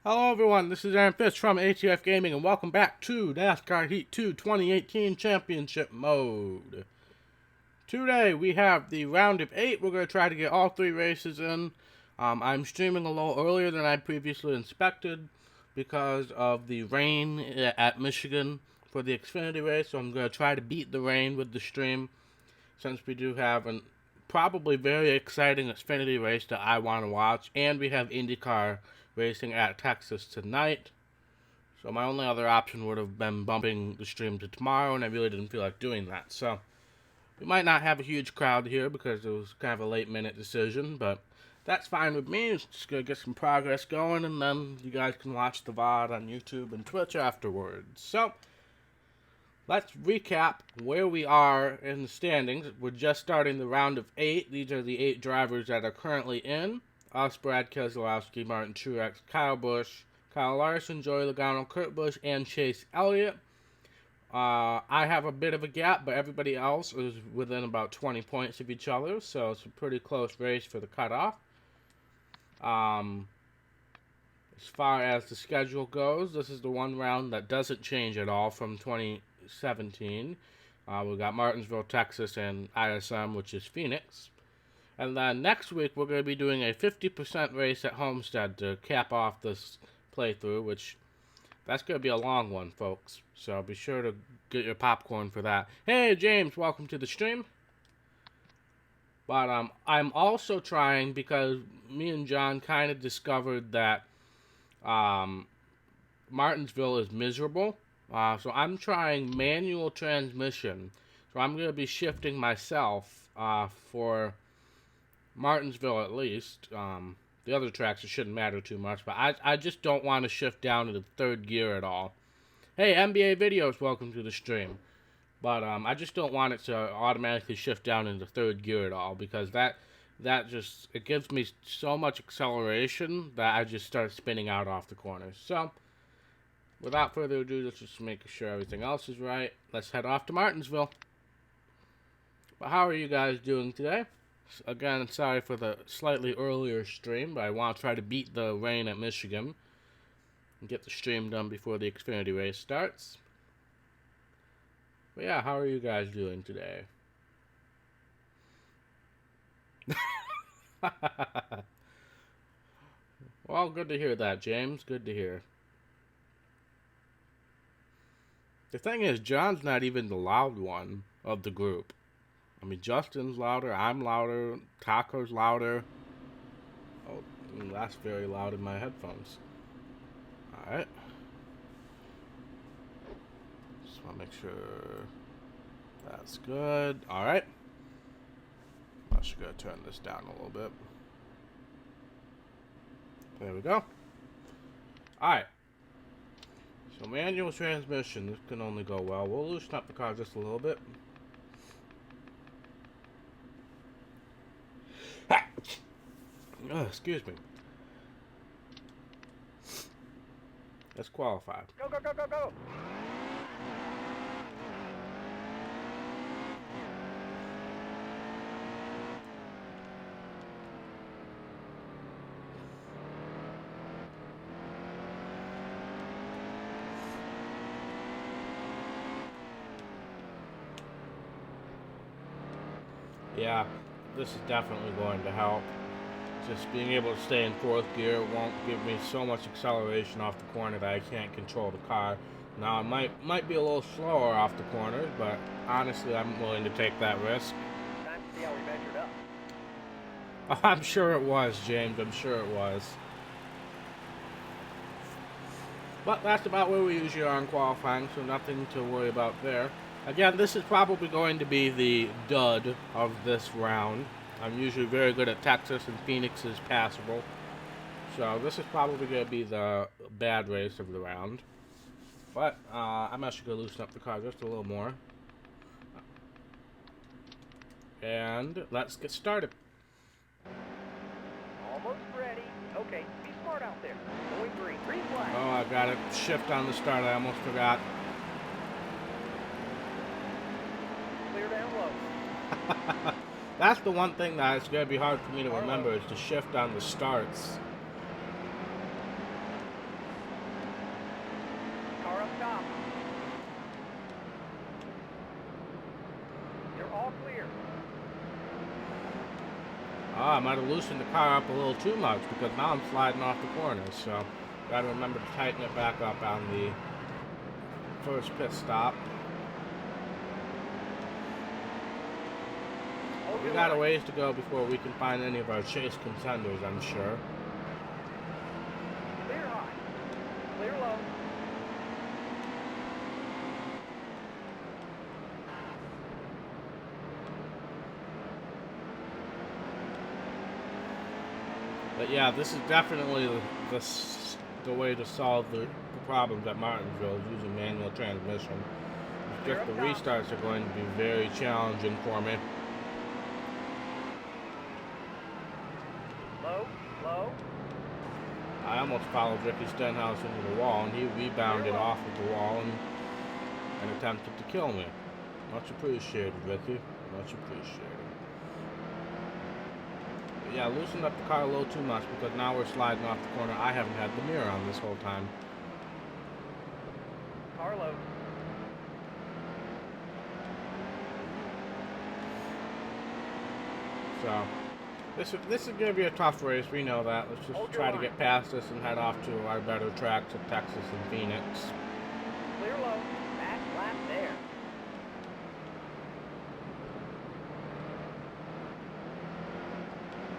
Hello everyone, this is Aaron Fitz from ATF Gaming and welcome back to NASCAR Heat 2 2018 Championship Mode. Today we have the round of 8. We're going to try to get all 3 races in. I'm streaming a little earlier than I previously expected because of the rain at Michigan for the Xfinity race. So I'm going to try to beat the rain with the stream since we do have a probably very exciting Xfinity race that I want to watch. And we have IndyCar racing at Texas tonight. So my only other option would have been bumping the stream to tomorrow, and I really didn't feel like doing that. So we might not have a huge crowd here because it was kind of a late minute decision, but that's fine with me. It's just going to get some progress going, and then you guys can watch the VOD on YouTube and Twitch afterwards. So let's recap where we are in the standings. We're just starting the round of 8. These are the 8 drivers that are currently in. Us, Brad Keselowski, Martin Truex, Kyle Busch, Kyle Larson, Joey Logano, Kurt Busch, and Chase Elliott. I have a bit of a gap, but everybody else is within about 20 points of each other, so it's a pretty close race for the cutoff. As far as the schedule goes, this is the one round that doesn't change at all from 2017. We've got Martinsville, Texas, and ISM, which is Phoenix. And then next week, we're going to be doing a 50% race at Homestead to cap off this playthrough, which that's going to be a long one, folks. So be sure to get your popcorn for that. Hey, James, welcome to the stream. But I'm also trying, because me and John kind of discovered that Martinsville is miserable. So I'm trying manual transmission. So I'm going to be shifting myself for Martinsville at least. The other tracks, it shouldn't matter too much, but I just don't want to shift down into third gear at all. Hey, NBA Videos, welcome to the stream. But I just don't want it to automatically shift down into third gear at all, because that just, it gives me so much acceleration that I just start spinning out off the corners. So, without further ado, let's just make sure everything else is right. Let's head off to Martinsville. But how are you guys doing today? Again, sorry for the slightly earlier stream, but I want to try to beat the rain at Michigan and get the stream done before the Xfinity race starts. But yeah, how are you guys doing today? Well, good to hear that, James. Good to hear. The thing is, John's not even the loud one of the group. I mean, Justin's louder, I'm louder, Taco's louder. Oh, that's very loud in my headphones. Alright. Just want to make sure that's good. Alright. I'm just going to turn this down a little bit. There we go. Alright. So manual transmission, this can only go well. We'll loosen up the car just a little bit. Oh, excuse me. Let's qualify. Go, go, go, go, go! Yeah, this is definitely going to help. Just being able to stay in fourth gear won't give me so much acceleration off the corner that I can't control the car. Now, it might be a little slower off the corners, but honestly, I'm willing to take that risk. Time to see how we measured up. Oh, I'm sure it was, James. I'm sure it was. But that's about where we usually are in qualifying, so nothing to worry about there. Again, this is probably going to be the dud of this round. I'm usually very good at Texas, and Phoenix is passable. So this is probably going to be the bad race of the round. But I'm actually going to loosen up the car just a little more. And let's get started. Almost ready. Okay, be smart out there. Going green. Green flag. Oh, I got to shift on the start. I almost forgot. Clear down low. That's the one thing that it's going to be hard for me to remember, is to shift on the starts. might have loosened the car up a little too much because now I'm sliding off the corners. So, gotta remember to tighten it back up on the first pit stop. We got a ways to go before we can find any of our chase contenders, I'm sure. Clear high. Clear low. But yeah, this is definitely the way to solve the problems at Martinsville using manual transmission. It's just the restarts are going to be very challenging for me. Low, low. I almost followed Ricky Stenhouse into the wall, and he rebounded off of the wall and attempted to kill me. Much appreciated, Ricky. Much appreciated. But yeah, loosened up the car a little too much because now we're sliding off the corner. I haven't had the mirror on this whole time. Car low. So, this is going to be a tough race. We know that. Let's just try to get past this and head off to our better tracks of Texas and Phoenix. Clear low. Back lap there.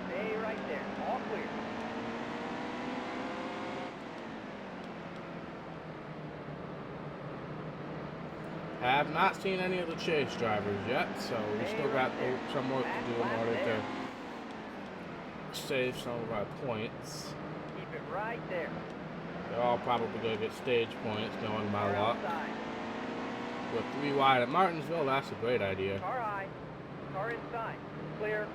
Stay right there. All clear. Have not seen any of the chase drivers yet, so we still got some work to do in order to save some of our points. Keep it right there. They're all probably going to get stage points, knowing my luck. With 3 wide at Martinsville, that's a great idea. Car high. Car inside. Clear.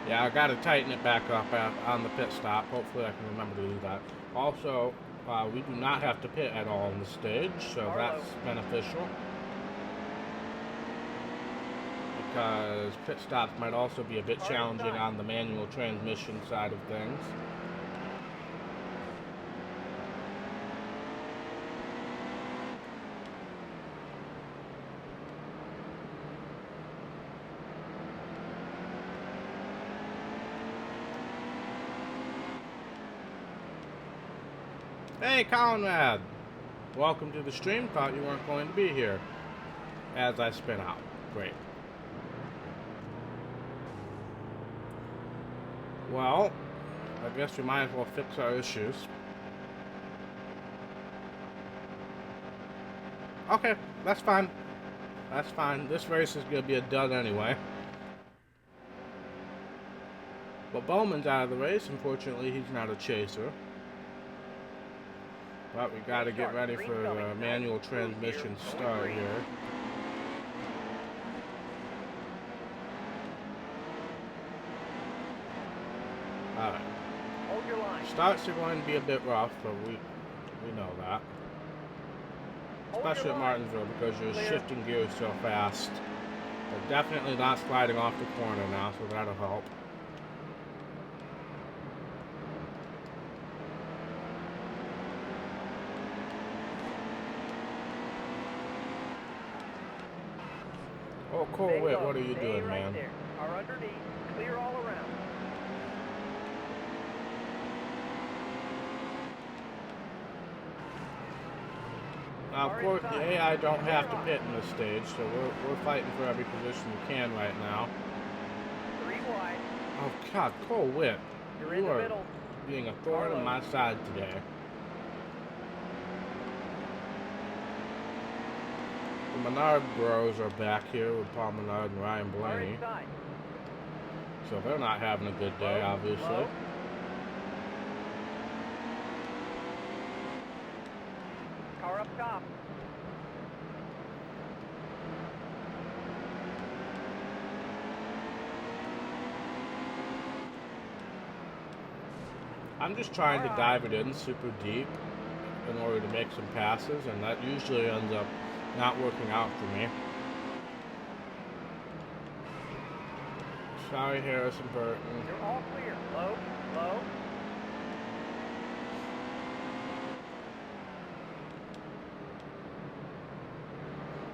Yeah, I got to tighten it back up on the pit stop. Hopefully I can remember to do that. Also, we do not have to pit at all on the stage, so that's beneficial. Because pit stops might also be a bit challenging on the manual transmission side of things. Hey, Conrad! Welcome to the stream. Thought you weren't going to be here. As I spin out. Great. Well, I guess we might as well fix our issues. Okay, that's fine. That's fine. This race is going to be a dud anyway. But Bowman's out of the race. Unfortunately, he's not a chaser. But we got to get ready for the manual transmission start here. Alright. Hold your line. Starts are going to be a bit rough, but we know that. Especially at Martinsville because you're shifting gears so fast. They're definitely not sliding off the corner now, so that'll help. Oh, Cole Witt, what are you doing, man? Car underneath. Clear all around. Now, of course, the AI don't have to pit in this stage, so we're fighting for every position we can right now. 3 wide. Oh, God, Cole Witt, You're in you the are middle. being a thorn in my side today. The Menard bros are back here with Paul Menard and Ryan Blaney. So they're not having a good day, obviously. Low. Car up top. I'm just trying to dive it in super deep in order to make some passes, and that usually ends up not working out for me. Sorry, Harrison Burton. You're all clear. Low, low.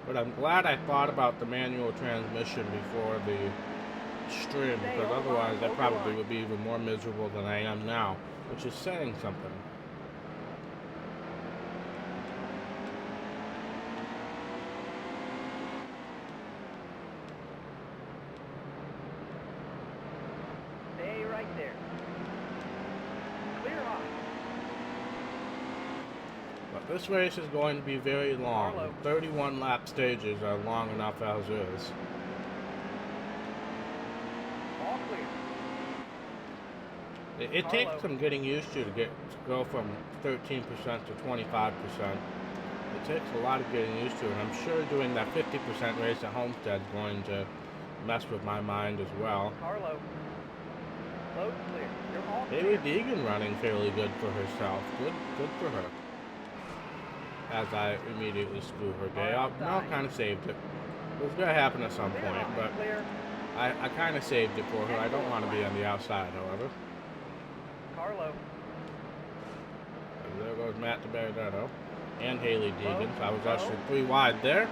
But I'm glad I thought about the manual transmission before the stream, because otherwise I probably would be even more miserable than I am now, which is saying something. Stay right there. Clear high. But this race is going to be very long. 31 lap stages are long enough as is. All clear. It takes some getting used to go from 13% to 25%. It takes a lot of getting used to, and I'm sure doing that 50% race at Homestead is going to mess with my mind as well. Carlo. Load clear. You're all Haley clear. Deegan running fairly good for herself. Good for her. As I immediately screw her day up. No, kind of saved it. It was going to happen at some point, but I kind of saved it for her. I don't want to be on the outside, however. Carlo. There goes Matt DiBernardo and Haley Deegan. So I was actually 3 wide there.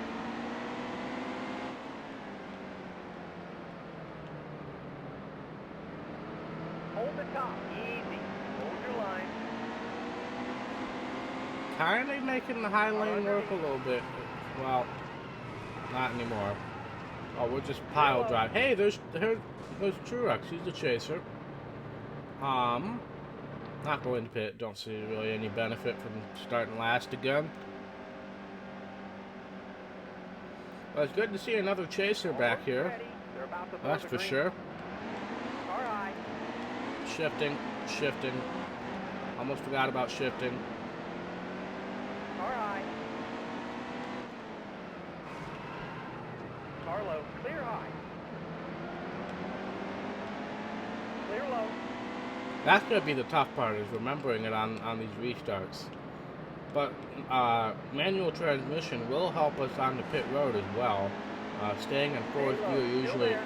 Hold the top. Easy. Hold your line. Kind of making the high lane work a little bit. Well, not anymore. Oh, we're just pile drive. Hey, there's Truex. He's the chaser. Not going to pit. Don't see really any benefit from starting last again. Well, it's good to see another chaser back here. That's for sure. Shifting. Almost forgot about shifting. Carlo, clear high. Clear low. That's going to be the tough part, is remembering it on these restarts. But manual transmission will help us on the pit road as well. Staying in fourth gear usually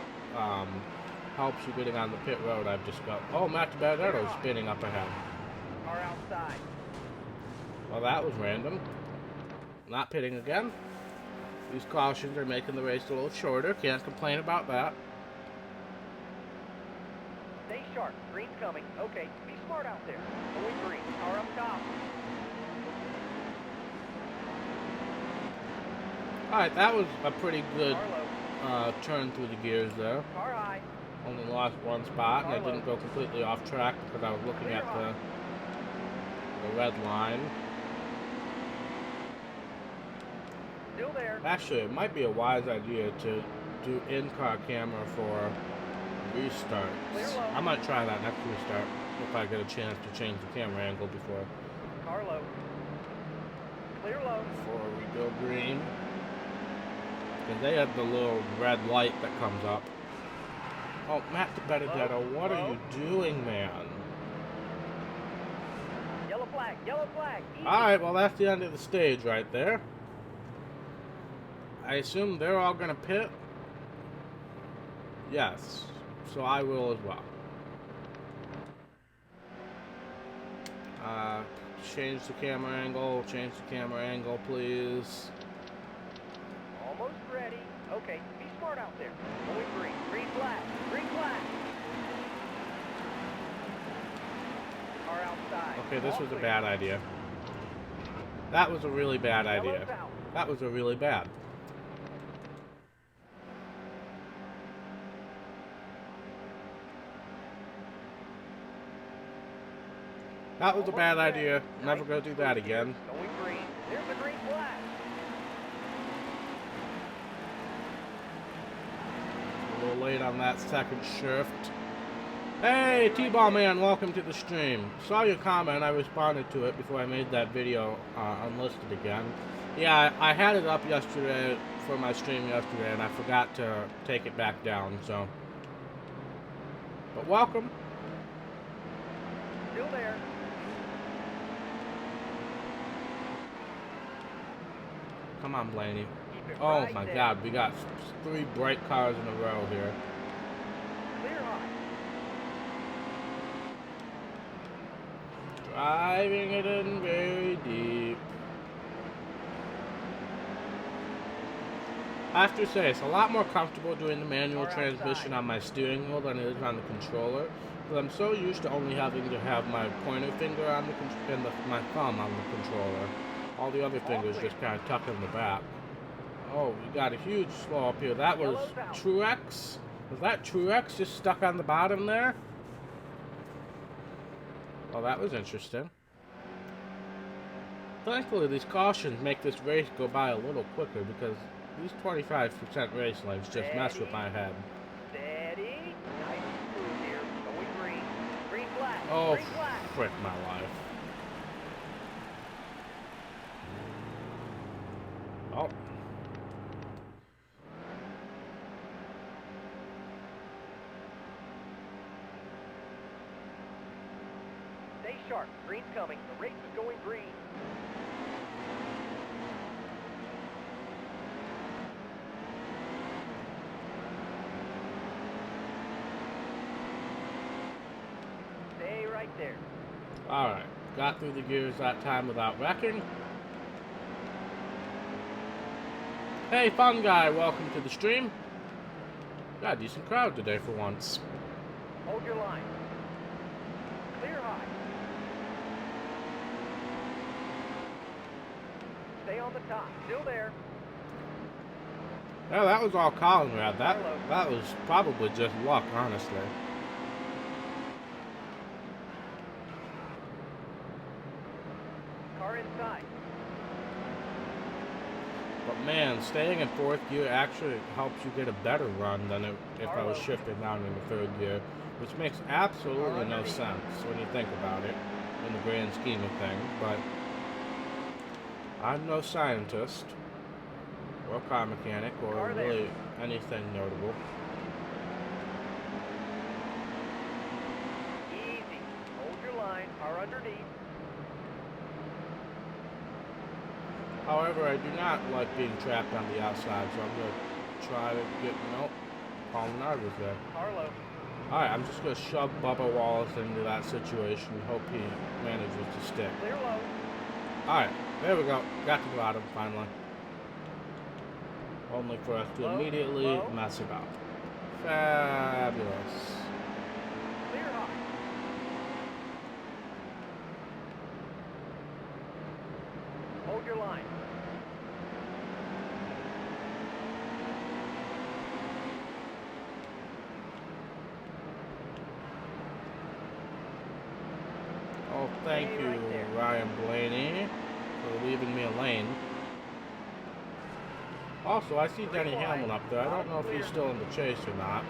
helps you getting on the pit road. I've just got... Oh, Matt DiBernardo's spinning up ahead. Car outside. Well, that was random. Not pitting again. These cautions are making the race a little shorter. Can't complain about that. Stay sharp. Green's coming. Okay, be smart out there. Going green. Car up top. Alright, that was a pretty good turn through the gears there. Car high. Only lost one spot, and I didn't go completely off track because I was looking at the red line. Still there. Actually, it might be a wise idea to do in-car camera for restarts. I might try that next restart if I get a chance to change the camera angle before Carlo. Clear low. before we go green. Because they have the little red light that comes up. Oh, Matt DiBernardo, what are you doing, man? Yellow flag. Yellow flag. Alright, well that's the end of the stage right there. I assume they're all going to pit? Yes. So I will as well. Change the camera angle. Change the camera angle, please. Almost ready. Okay, be smart out there. Going green. Green flag. Green flag. Car outside. Okay, this All was a clear. bad idea. That was a really bad idea. Yellow's out. That was a really bad. That was a bad idea. Never gonna do that again. Going green. There's the green flag. A little late on that second shift. Hey, T-Ball Man, welcome to the stream. Saw your comment. I responded to it before I made that video unlisted again. Yeah, I had it up yesterday for my stream yesterday, and I forgot to take it back down, so. But welcome. Still there. Come on, Blaney. Keep it Oh right my there. God, we got 3 bright cars in a row here. Clear high. Driving it in very deep. I have to say, it's a lot more comfortable doing the manual Car transmission outside. on my steering wheel than it is on the controller. Because I'm so used to only having to have my pointer finger on the and my thumb on the controller. All the other fingers clear. just kind of tucked in the back. Oh, we got a huge slow up here. That was Yellow's out. Truex. Was that Truex just stuck on the bottom there? Oh, that was interesting. Thankfully, these cautions make this race go by a little quicker because these 25% race lanes just mess with my head. Steady. Nice and smooth here. Going green. Green flag. Oh, Green flag. frick my life. Oh. Stay sharp. Green's coming. The race is going green. Stay right there. Alright. Got through the gears that time without wrecking. Hey, fun guy. Welcome to the stream. Got a decent crowd today for once. Hold your line. Clear high. Stay on the top. Still there. Yeah, that was all Collinrad. That was probably just luck, honestly. Car inside. But man, staying in fourth gear actually helps you get a better run than if I was shifting down in the third gear, which makes absolutely no sense when you think about it in the grand scheme of things. But I'm no scientist or car mechanic or really anything notable. Easy. Hold your line. Car underneath. However, I do not like being trapped on the outside, so I'm going to try to get, nope, Collinrad was there. Carlo. Alright, I'm just going to shove Bubba Wallace into that situation and hope he manages to stick. Clear low. Alright, there we go. Got to the bottom, finally. Only for us to immediately mess it up. Fabulous. Clear high. Hold your line. Oh, thank you, Ryan Blaney, for leaving me a lane. Also, I see Denny Hamlin up there. I don't know if he's still in the chase or not.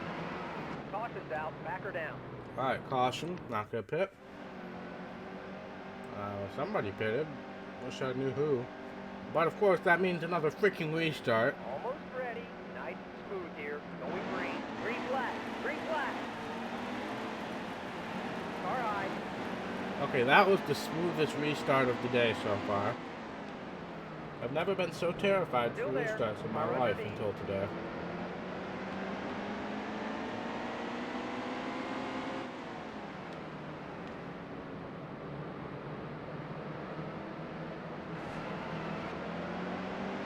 Caution's out. Back her down. Alright, caution. Not gonna pit. Somebody pitted. Wish I knew who. But of course, that means another freaking restart. Almost ready. Nice and smooth here. Going green. Green flag. Green flag. Car high. Okay, that was the smoothest restart of the day so far. I've never been so terrified for restarts in my life until today.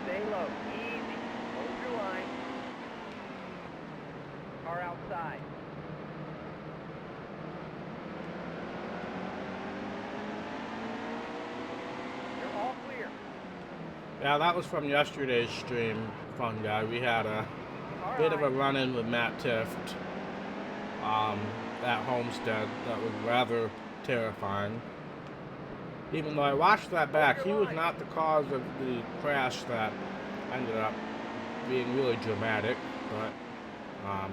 Stay low. Easy. Hold your line. Car outside. You're all clear. Yeah, that was from yesterday's stream, fun guy. We had a bit of a run-in with Matt Tift at Homestead that was rather terrifying. Even though I watched that back, he was not the cause of the crash that ended up being really dramatic, but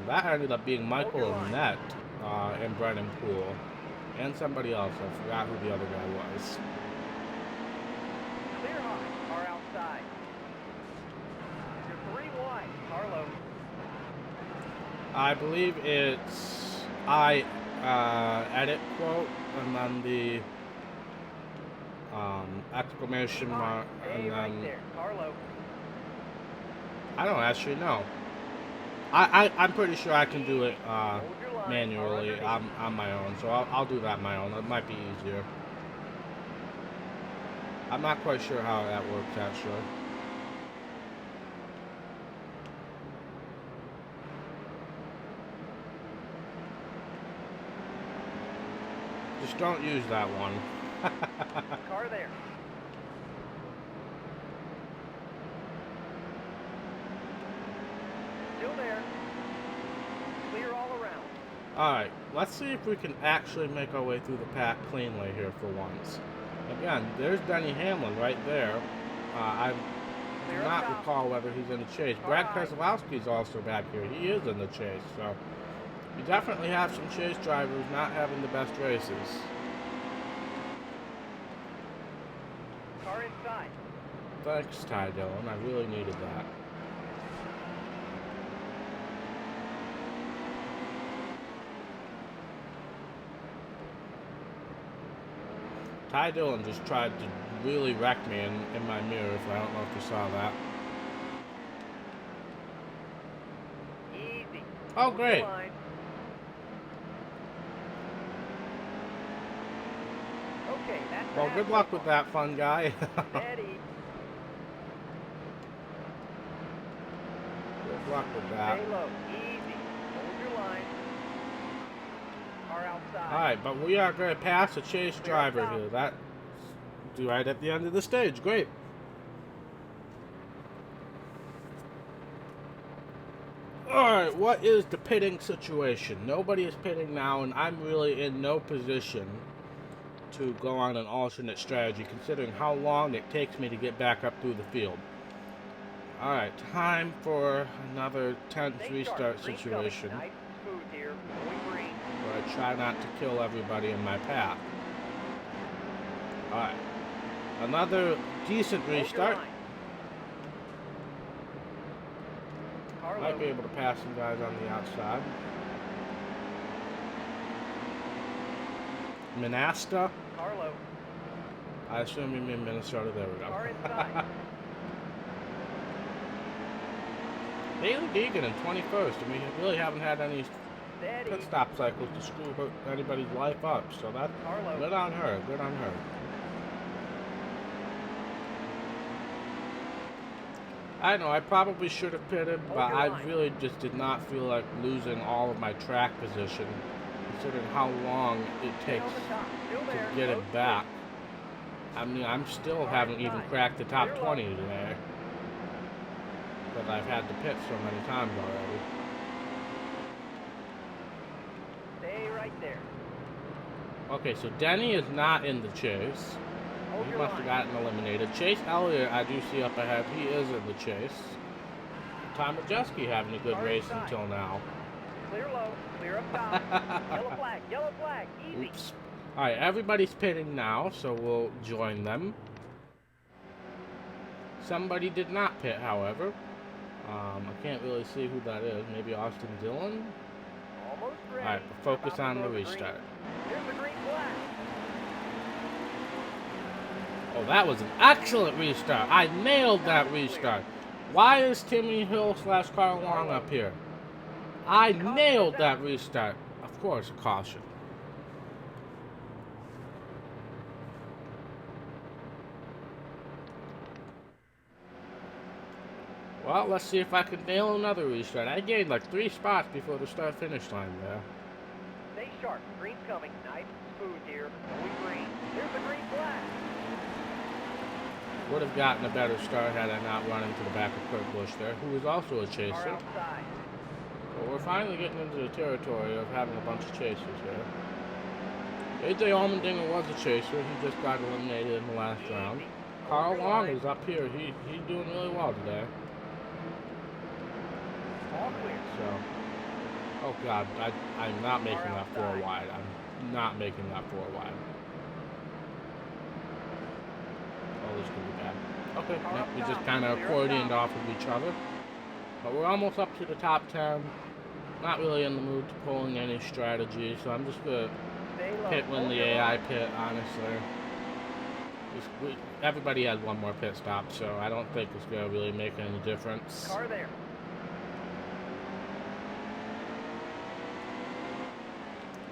that ended up being Michael Annette and Brennan Poole, and somebody else. I forgot who the other guy was. Clear high. Car outside. You're 3 wide. Carlo. I believe it's edit quote and then the exclamation mark and then there. Carlo. I don't actually know. I'm pretty sure I can do it manually on my own, so I'll do that on my own. It might be easier. I'm not quite sure how that works actually. Just don't use that one. Car there. Still there. Clear all around. Alright, let's see if we can actually make our way through the pack cleanly here for once. Again, there's Denny Hamlin right there. I do Clear not up top. recall whether he's in the chase. Car Brad high. Keselowski's also back here. He is in the chase, so you definitely have some chase drivers not having the best races. Car inside. Thanks, Ty Dillon. I really needed that. Ty Dillon just tried to really wreck me in my mirrors. I don't know if you saw that. Easy. Oh, Hold the great. line. Okay, that's Well, the good half luck so with far. that, fun guy. Steady. Good luck with that. Stay low. Easy. Hold your line. Car outside. Alright, but we are going to pass a chase Clear driver up top. here. That's right at the end of the stage. Great. Alright, what is the pitting situation? Nobody is pitting now, and I'm really in no position to go on an alternate strategy, considering how long it takes me to get back up through the field. Alright, time for another tense Stay sharp. restart Green's situation, coming. Nice smooth here. Going green. where I try not to kill everybody in my path. Alright, another decent Hold your restart. line. Car Might low. be able to pass some guys on the outside. Minasta? Car low. I assume you mean Minnesota. There we go. Car inside. Haley Deegan in 21st, and we really haven't had any Steady. pit stop cycles to screw anybody's life up, so that's Car low. good on her. Good on her. I know, I probably should have pitted, Hold but your I line. really just did not feel like losing all of my track position, considering how long it Stay takes on the top. Still to there. get Close it back. I mean, I'm still haven't even cracked the top 20 today, because I've had to pit so many times already. Stay right there. Okay, so Denny is not in the chase. Hold He your must have line. gotten eliminated. Chase Elliott, I do see up ahead. He is in the chase. Tom Majeski having a good Car race inside. until now. Clear low. Clear up top. Yellow flag. Yellow flag. Easy. Oops. Alright, everybody's pitting now, so we'll join them. Somebody did not pit, however. I can't really see who that is. Maybe Austin Dillon? Almost ready. Alright, focus About to on the throw green. restart. Here's the green flag. Oh, that was an excellent restart. I nailed that restart. Why is Timmy Hill / Carl Long up here? I nailed that restart. Of course, a caution. Well, let's see if I can nail another restart. I gained like 3 spots before the start-finish line there. Stay sharp. Green's coming. Nice and smooth here. Going green. Here's the green flag. Would have gotten a better start had I not run into the back of Kurt Busch there, who is also a Car chaser. outside. But we're finally getting into the territory of having a bunch of chasers here. AJ Allmendinger was a chaser. He just got eliminated in the last round. Easy. Carl Hold your Long line. is up here. He's doing really well today. All clear. So, oh God, I'm not making that 4 outside. wide. I'm not making that 4 wide. Oh, this could be bad. Okay, Car yeah, up we top. just kind of Clear up accordioned top. off of each other. But we're almost up to the top 10. Not really in the mood to pulling any strategy, so I'm just going to Stay low. pit when Hold the your AI line. pit, honestly. Everybody has one more pit stop, so I don't think it's going to really make any difference. Car there.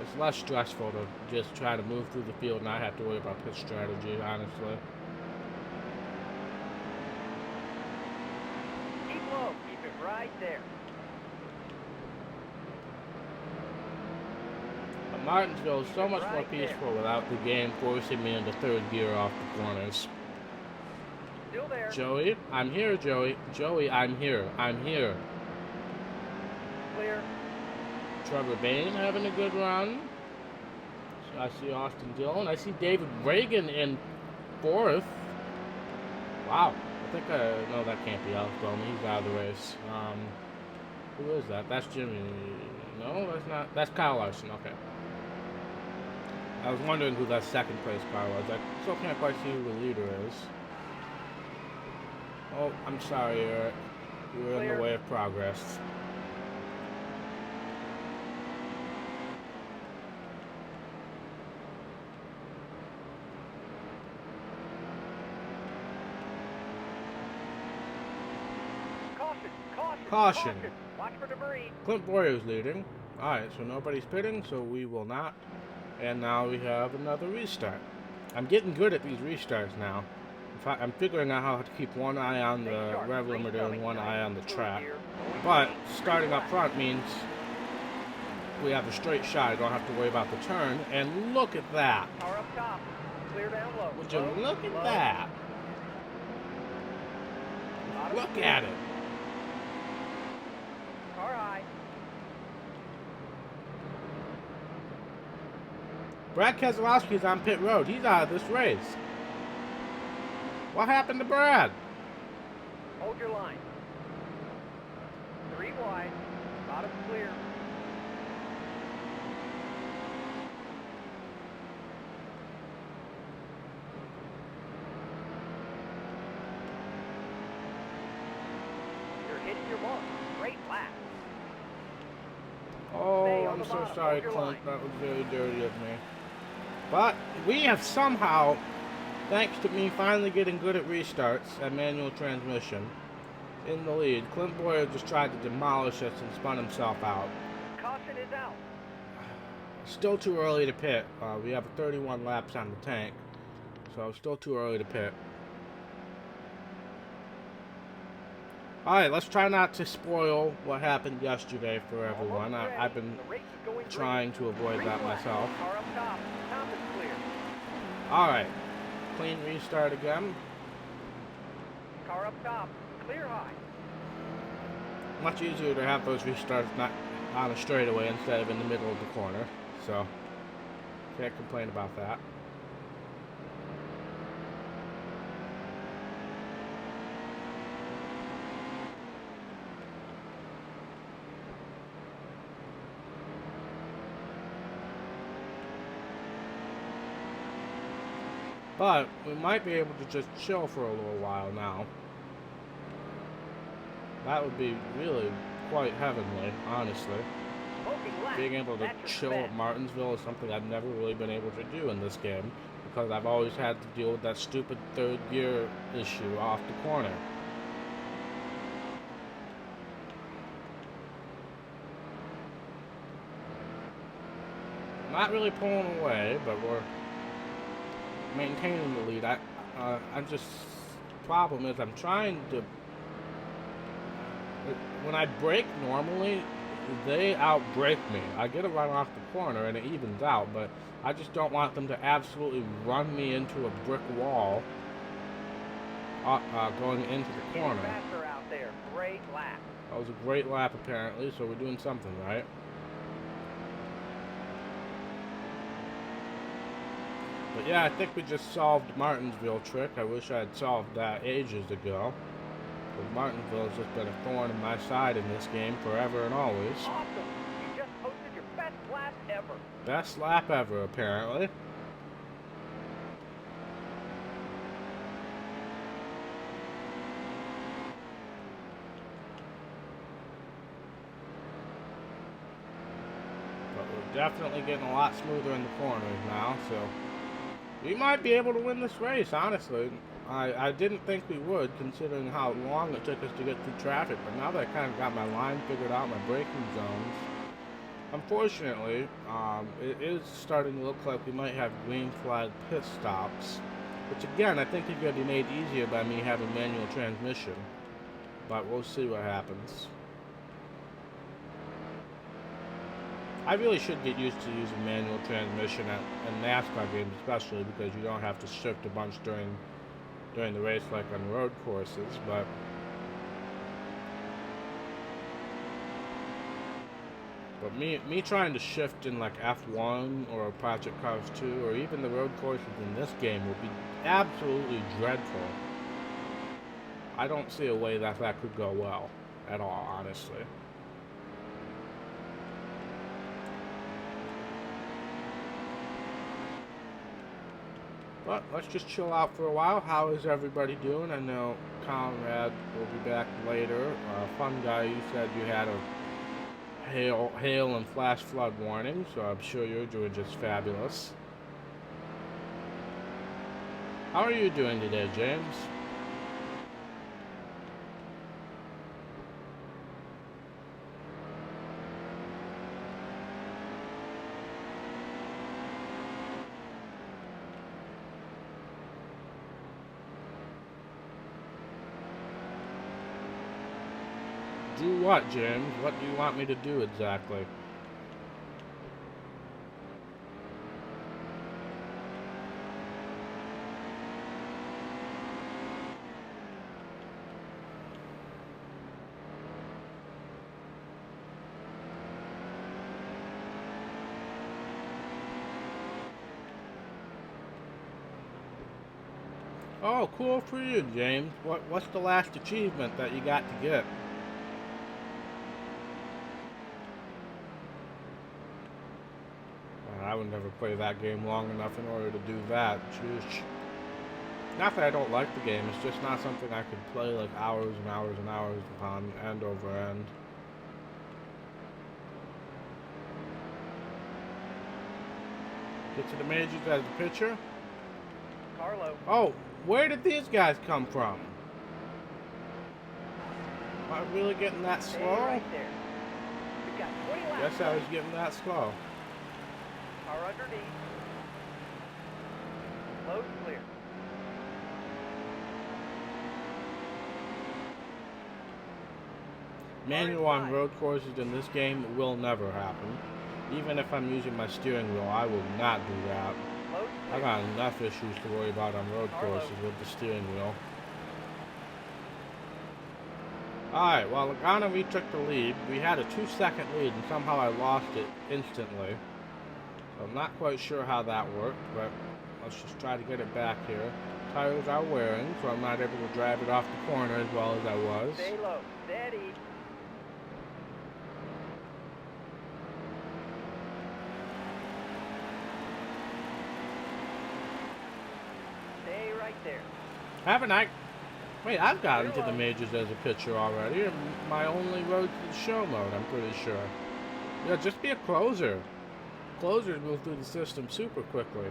It's less stressful to just try to move through the field and not have to worry about pit strategy, honestly. Keep low. Keep it right there. But Martinsville is so much more peaceful without the game forcing me into third gear off the corners. Still there. Joey, I'm here, Joey. Joey, I'm here. I'm here. Clear. Trevor Bain having a good run. So I see Austin Dillon. I see David Reagan in fourth. Wow. I think, no, that can't be Alex Bowman. He's out of the race. Who is that? That's Jimmy. No, that's not. That's Kyle Larson. Okay. I was wondering who that second place car was. I still can't quite see who the leader is. Oh, I'm sorry, Eric. You were in the way of progress. Caution. Watch for debris. Clint Boyer's leading. Alright, so nobody's pitting, so we will not. And now we have another restart. I'm getting good at these restarts now. In fact, I'm figuring out how to keep one eye on the rev limiter and one eye on the track. But starting up front means we have a straight shot. I don't have to worry about the turn. And look at that. Power up top. Clear down low. Would you look at that? Look at it. Car high. Brad Keselowski's on pit road. He's out of this race. What happened to Brad? Hold your line. 3 wide. Bottom clear. You're hitting your mark. Great lap. Oh, I'm so sorry, Clint. That was very dirty of me. But we have somehow, thanks to me finally getting good at restarts and manual transmission, in the lead. Clint Boyer just tried to demolish us and spun himself out. Caution is out. Still too early to pit. We have 31 laps on the tank, so still too early to pit. Alright, let's try not to spoil what happened yesterday for everyone. I've been trying to avoid that myself. Alright, clean restart again. Car up top, clear high. Much easier to have those restarts not on a straightaway instead of in the middle of the corner, so can't complain about that. But we might be able to just chill for a little while now. That would be really quite heavenly, honestly. Being able to chill at Martinsville is something I've never really been able to do in this game, because I've always had to deal with that stupid third gear issue off the corner. Not really pulling away, but we're maintaining the lead. I'm just, problem is I'm trying to, when I brake normally, they outbrake me. I get a run off the corner and it evens out, but I just don't want them to absolutely run me into a brick wall going into the corner. Faster out there. Great lap. That was a great lap apparently, so we're doing something right. But yeah, I think we just solved Martinsville trick. I wish I had solved that ages ago. But Martinsville has just been a thorn in my side in this game forever and always. Awesome! You just posted your best lap ever. Best lap ever, apparently. But we're definitely getting a lot smoother in the corners now, so we might be able to win this race, honestly. I didn't think we would, considering how long it took us to get through traffic, but now that I kind of got my line figured out, my braking zones, unfortunately, it is starting to look like we might have green flag pit stops, which again, I think is going to be made easier by me having manual transmission, but we'll see what happens. I really should get used to using manual transmission in NASCAR games, especially because you don't have to shift a bunch during the race like on road courses. But me trying to shift in like F1 or Project Cars 2 or even the road courses in this game would be absolutely dreadful. I don't see a way that could go well at all, honestly. But let's just chill out for a while. How is everybody doing? I know Conrad will be back later. Fun guy, you said you had a hail and flash flood warning, so I'm sure you're doing just fabulous. How are you doing today, James? Do what, James? What do you want me to do exactly? Oh, cool for you, James. What's the last achievement that you got to get? I would never play that game long enough in order to do that. Sheesh. Not that I don't like the game, it's just not something I could play like hours and hours and hours upon, end over end. Get to the majors as a pitcher. Carlo. Oh, where did these guys come from? Am I really getting that Stay slow? right there. We've got 20 laps. Guess I was getting that slow. Car underneath. Load clear. Manual on road courses in this game will never happen. Even if I'm using my steering wheel, I will not do that. Load I clear. got enough issues to worry about on road courses with the steering wheel. Alright, well, Logano retook the lead. We had a 2-second lead, and somehow I lost it instantly. So I'm not quite sure how that worked, but let's just try to get it back here. Tires are wearing, so I'm not able to drive it off the corner as well as I was. Stay low. Steady. Stay right there. Haven't I? Wait, I've gotten to the majors as a pitcher already. My only road to the show mode, I'm pretty sure. Yeah, just be a closer. Closers move through the system super quickly.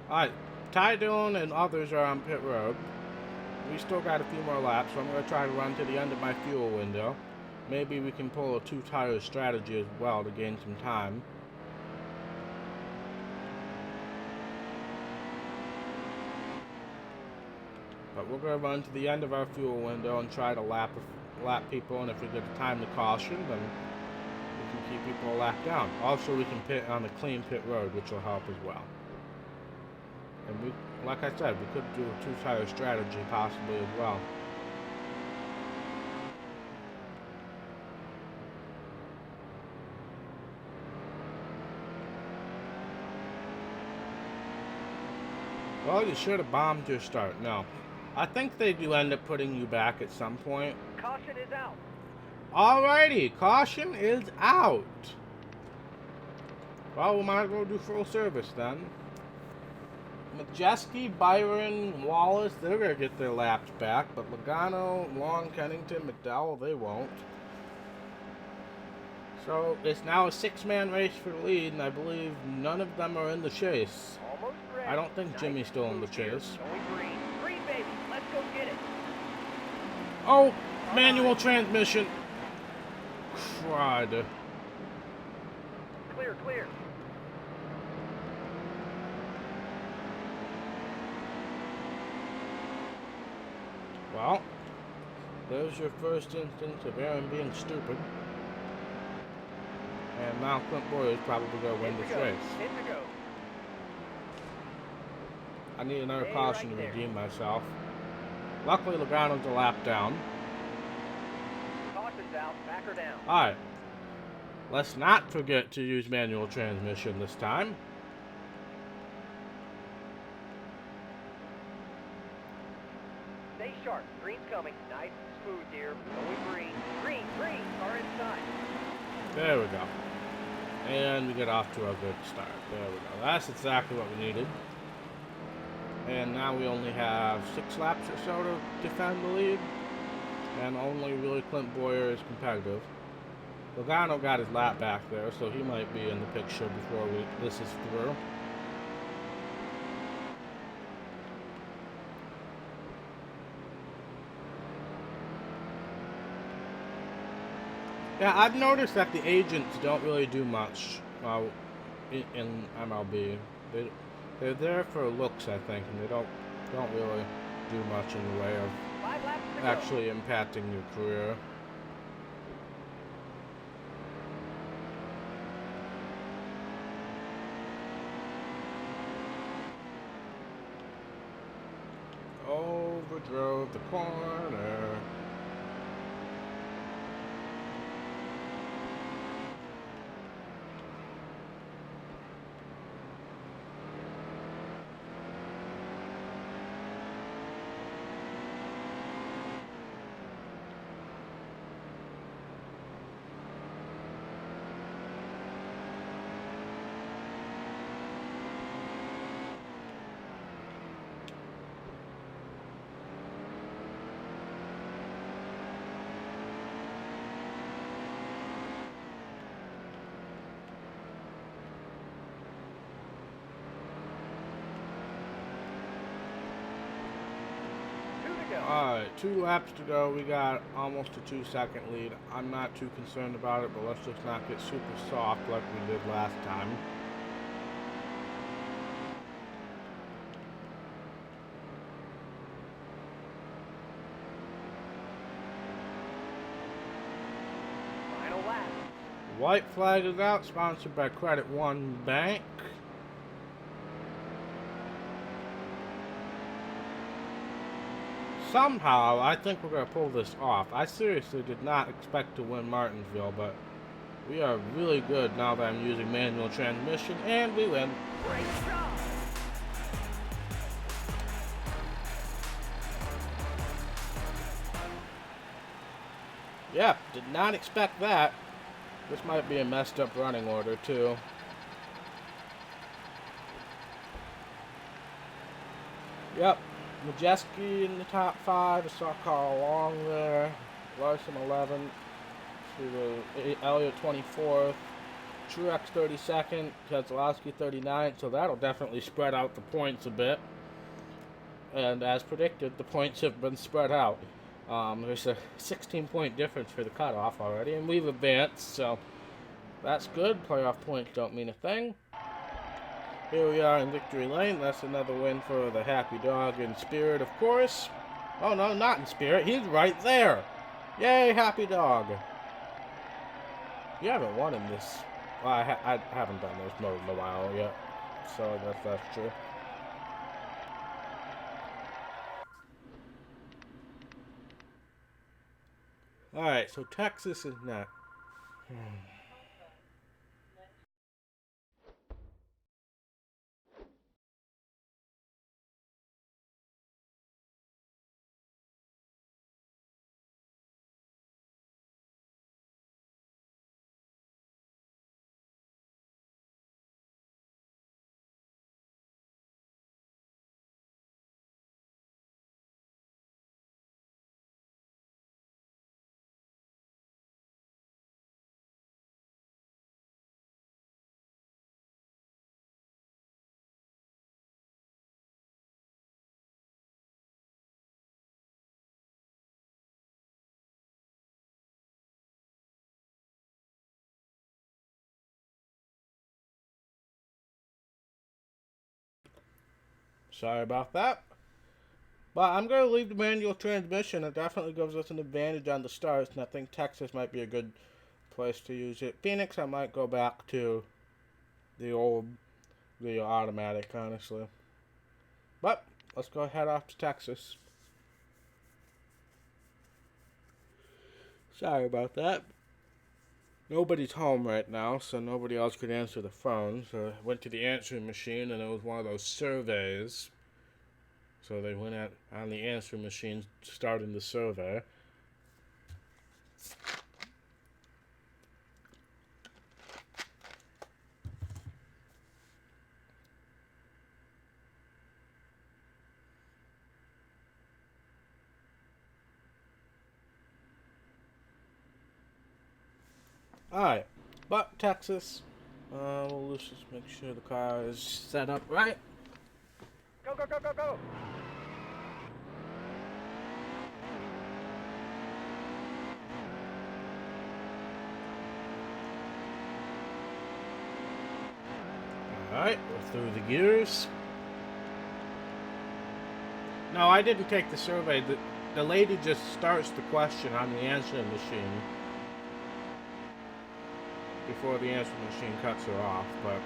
Alright, Ty Dillon and others are on pit road. We still got a few more laps, so I'm going to try to run to the end of my fuel window. Maybe we can pull a 2-tire strategy as well to gain some time. But we're going to run to the end of our fuel window and try to lap people, and if we get a time to caution, then we can keep people a lap down. Also, we can pit on a clean pit road, which will help as well. And we, like I said, we could do a 2-tire strategy possibly as well. Well, you should have bombed your start. No. I think they do end up putting you back at some point. Caution is out. Alrighty, caution is out. Well, we might as well do full service then. Majeski, Byron, Wallace, they're going to get their laps back, but Logano, Long, Kennington, McDowell, they won't. So it's now a 6-man race for the lead, and I believe none of them are in the chase. Almost ready. I don't think Jimmy's still in the chase. Going green. Green, baby. Let's go get it. Oh, manual transmission. Crud. Clear, clear. Well, there's your first instance of Aaron being stupid. And now Clint Boyer is probably going to win this race. Hit the go. I need another Stay caution right to there. redeem myself. Luckily, Logano's a lap down. Caution's out. Back her down. Alright. Let's not forget to use manual transmission this time. Stay sharp. Green's coming. Nice and smooth here. Going green. Green. Green. Car inside. There we go. And we get off to a good start. There we go. That's exactly what we needed. And now we only have 6 laps or so to defend the lead. And only really Clint Boyer is competitive. Logano got his lap back there, so he might be in the picture before this is through. Yeah, I've noticed that the agents don't really do much in MLB. They're there for looks, I think, and they don't really do much in the way of 5 laps to go. actually impacting your career. Overdrove the corner. Alright, 2 laps to go. We got almost a 2-second lead. I'm not too concerned about it, but let's just not get super soft like we did last time. Final lap. White flag is out, sponsored by Credit One Bank. Somehow, I think we're going to pull this off. I seriously did not expect to win Martinsville, but we are really good now that I'm using manual transmission, and we win. Great job. Yeah, did not expect that. This might be a messed up running order, too. Yep. Majeski in the top 5. I saw Carl Long there. Larson 11th. Elliott 24th. Truex 32nd. Keselowski 39th. So that'll definitely spread out the points a bit. And as predicted, the points have been spread out. There's a 16-point difference for the cutoff already, and we've advanced, so that's good. Playoff points don't mean a thing. Here we are in victory lane. That's another win for the Happy Dog in spirit, of course. Oh, no, not in spirit. He's right there. Yay, Happy Dog. You haven't won in this. Well, I haven't done this mode in a while yet, so I guess that's true. Alright, so Texas is not. Sorry about that. But I'm going to leave the manual transmission. It definitely gives us an advantage on the starts, and I think Texas might be a good place to use it. Phoenix, I might go back to the automatic, honestly. But let's go head off to Texas. Sorry about that. Nobody's home right now, so nobody else could answer the phone. So I went to the answering machine, and it was one of those surveys. So they went on the answering machine, starting the survey. Alright, but Texas, let's just make sure the car is set up right. Go, go, go, go, go! Alright, we're through the gears. No, I didn't take the survey. The lady just starts the question on the answering machine before the answering machine cuts her off, but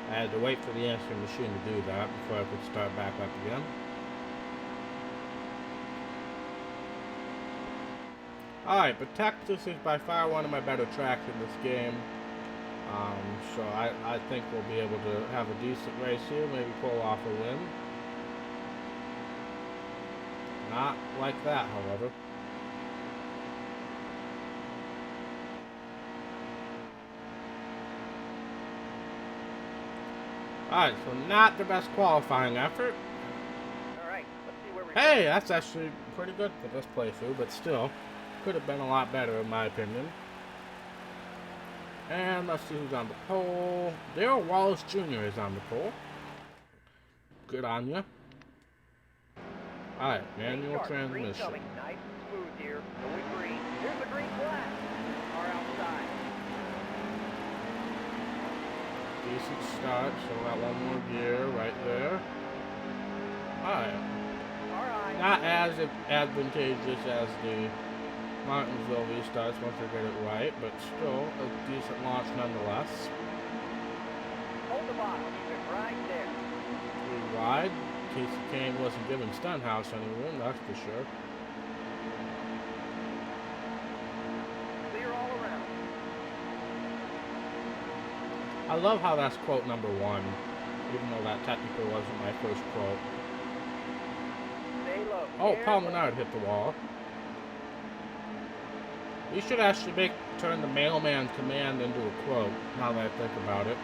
I had to wait for the answering machine to do that before I could start back up again. Alright, but Texas is by far one of my better tracks in this game. So I think we'll be able to have a decent race here, maybe pull off a win. Not like that, however. Alright, so not the best qualifying effort. Alright, let's see where we're Hey, that's actually pretty good for this playthrough, but still, could have been a lot better in my opinion. And let's see who's on the pole. Darrell Wallace Jr. is on the pole. Good on ya. Alright, manual transmission. Green coming. Nice and smooth here. Going green. Here's the green flag. Car outside. Decent start, so got one more gear right there. Alright. Alright. Not as advantageous as the Martinsville restarts once they get it right, but still a decent launch nonetheless. Hold the bottom. Keep it right there. Three wide. Casey Kane wasn't giving Stenhouse any room, that's for sure. Clear all around. I love how that's quote number one, even though that technically wasn't my first quote. Stay low. Oh, There. Paul Menard hit the wall. We should actually turn the mailman command into a quote, now that I think about it.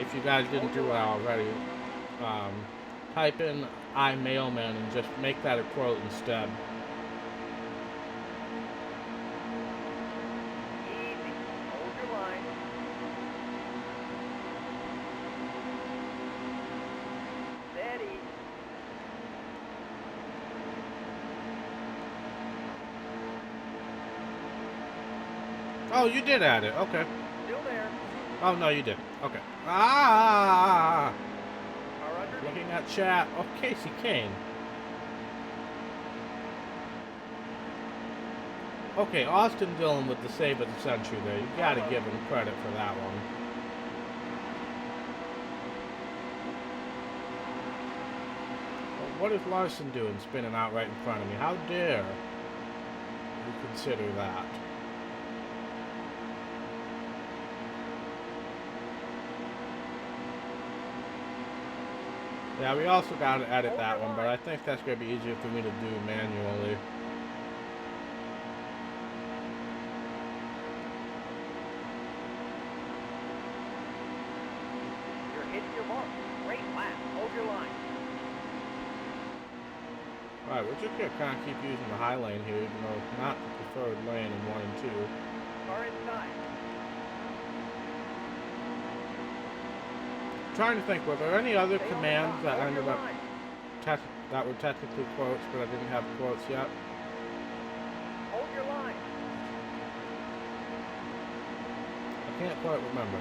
If you guys didn't do it already, type in I mailman and just make that a quote instead. Easy. Hold your line. Steady. Oh, you did add it. Okay. Still there. Oh, no, you didn't. Okay. Ah! Car underneath. Looking at chat. Oh, Casey Kane. Okay, Austin Dillon with the save of the century there. You gotta give him credit for that one. Well, what is Larson doing spinning out right in front of me? How dare you consider that? Yeah, we also got to edit that one, but I think that's going to be easier for me to do manually. You're hitting your mark. Great lap. Hold your line. Alright, we're just going to kind of keep using the high lane here, even though it's not the preferred lane in 1 and 2. Car inside. Trying to think, were there any other Stay on the commands top. that Hold ended your up line. that were technically quotes, but I didn't have quotes yet? Hold your line. I can't quite remember.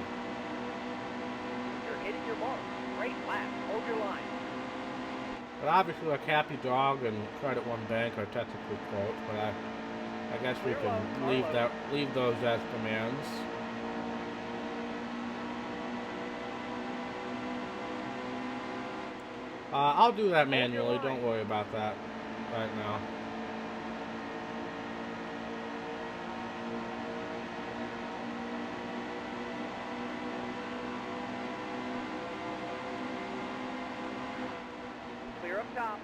But obviously, like Happy Dog and Credit One Bank are technically quotes, but I guess we can leave those as commands. I'll do that manually. Don't worry about that right now. Clear up top.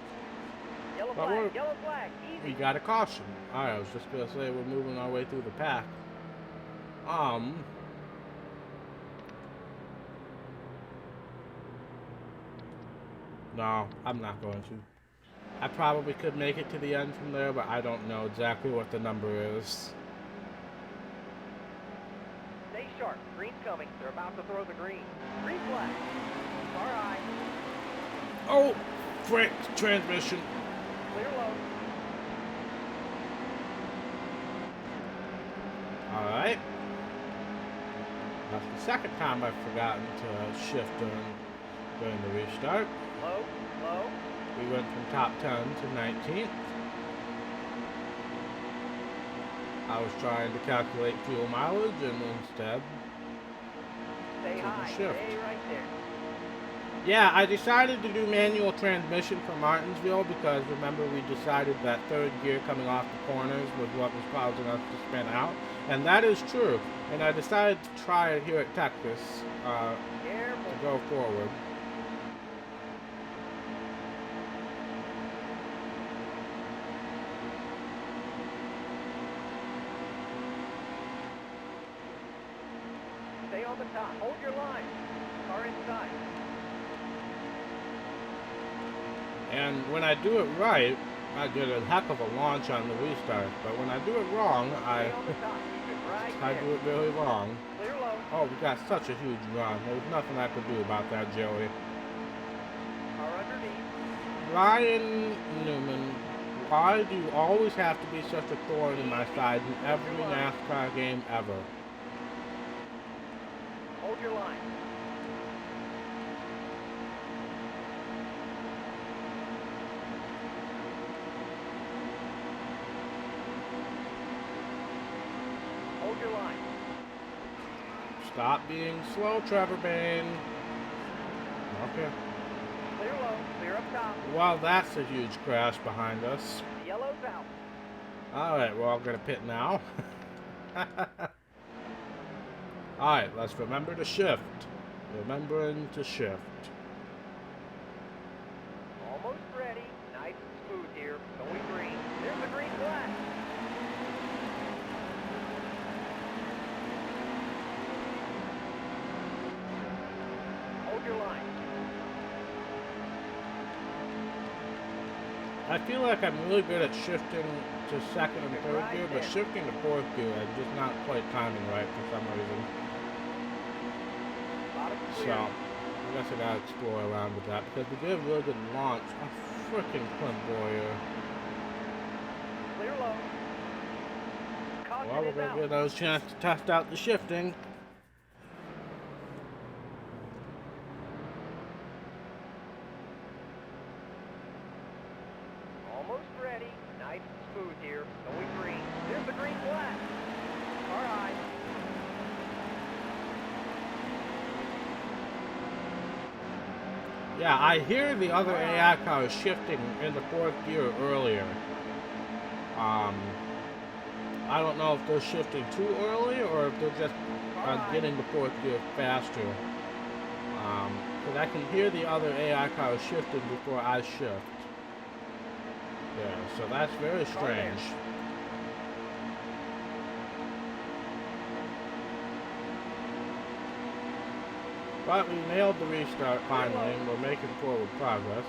Yellow flag, yellow flag. Easy. We got a caution. Alright, I was just gonna say we're moving our way through the pack. No, I'm not going to. I probably could make it to the end from there, but I don't know exactly what the number is. Stay sharp. Green's coming. They're about to throw the green. Green flag. All right. Oh, frick, transmission. Clear low. Alright. That's the second time I've forgotten to shift during the restart. Low, low. We went from top 10 to 19th. I was trying to calculate fuel mileage and instead Stay high. shift. Stay right there. Yeah, I decided to do manual transmission for Martinsville because remember we decided that third gear coming off the corners was what was causing us to spin out. And that is true. And I decided to try it here at Texas to go forward. Stay on the top. Hold your line. Car inside. And when I do it right, I get a heck of a launch on the restart. But when I do it wrong, I do it really wrong. Clear low. Oh, we got such a huge run. There's nothing I could do about that, Joey. Car underneath. Ryan Newman, why do you always have to be such a thorn in my side in every NASCAR game ever? Hold your line. Hold your line. Stop being slow, Trevor Bain. Okay. Clear low. Clear up top. Well, that's a huge crash behind us. The yellow's out. Alright, we're all gonna pit now. Alright, let's remember to shift. Remembering to shift. Almost ready. Nice and smooth here. Going green. There's the green flag. Hold your line. I feel like I'm really good at shifting to second and third gear, but shifting to fourth gear, I'm just not quite timing right for some reason. So, I guess I gotta explore around with that, because we did a really good launch. Oh, frickin' Clint Boyer. Clear low. Well, we're gonna give those a chance to test out the shifting. Almost ready. Nice and smooth here. Going green. There's the green flag. All right. Yeah, I hear the other AI cars shifting in the fourth gear earlier. I don't know if they're shifting too early or if they're just getting the fourth gear faster. Because I can hear the other AI cars shifting before I shift. Yeah, so that's very strange. But we nailed the restart finally, and we're making forward progress.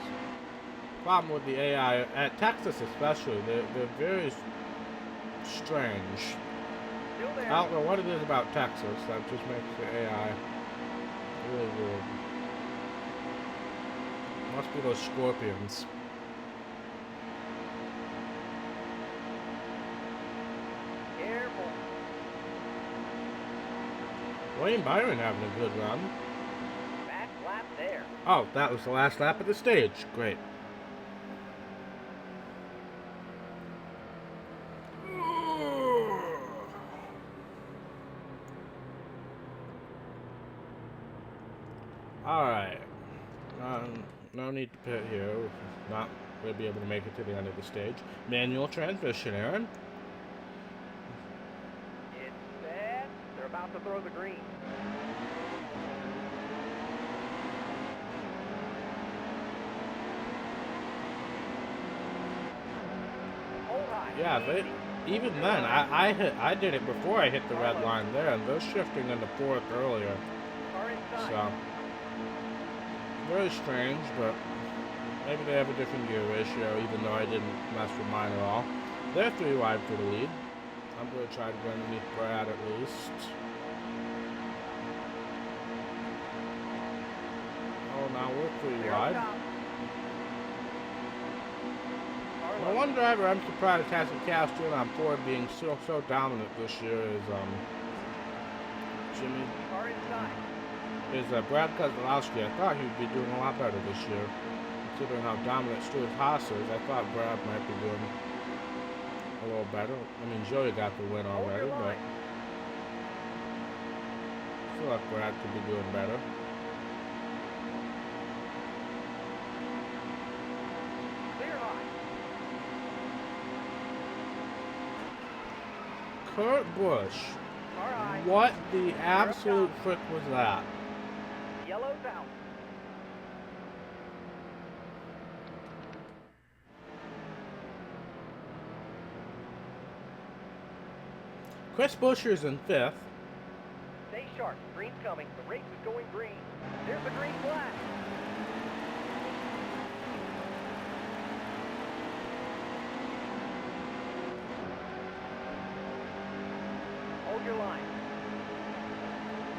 Problem with the AI, at Texas especially, they're very strange. I don't know what it is about Texas that just makes the AI really weird. Must be those scorpions. Careful. Wayne Byron having a good run. Back lap there. Oh, that was the last lap of the stage. Great. No need to pit here. Not going to be able to make it to the end of the stage. Manual transmission, Aaron. It's set. They're about to throw the green. Hold high. Yeah, even then, I did it before I hit the red line there, and they're shifting into fourth earlier. Car inside. So, very strange, but maybe they have a different gear ratio, even though I didn't mess with mine at all. They're 3 wide for the lead. I'm going to try to go underneath Brad at least. Oh, now we're 3 wide. Well, one driver I'm surprised hasn't cast in on Ford being so dominant this year is Brad Keselowski. I thought he'd be doing a lot better this year, considering how dominant Stuart Haas is. I thought Brad might be doing a little better. I mean, Joey got the win already, but I feel like Brad could be doing better. Kurt Busch. What the absolute frick was that? Yellow's out. Chris Buescher's in 5th. Stay sharp. Green's coming. The race is going green. There's the green flag. Hold your line.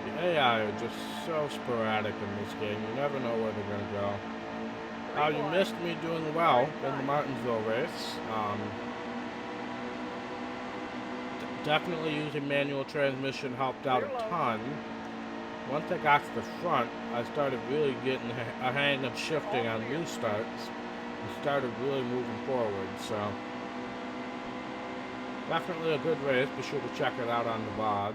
The AI are just so sporadic in this game. You never know where they're going to go. Now, you missed me doing well in the Martinsville race. Definitely using manual transmission helped out a ton. Once I got to the front, I started really getting a hang of shifting on restarts and started really moving forward. So, definitely a good race. Be sure to check it out on the VOD.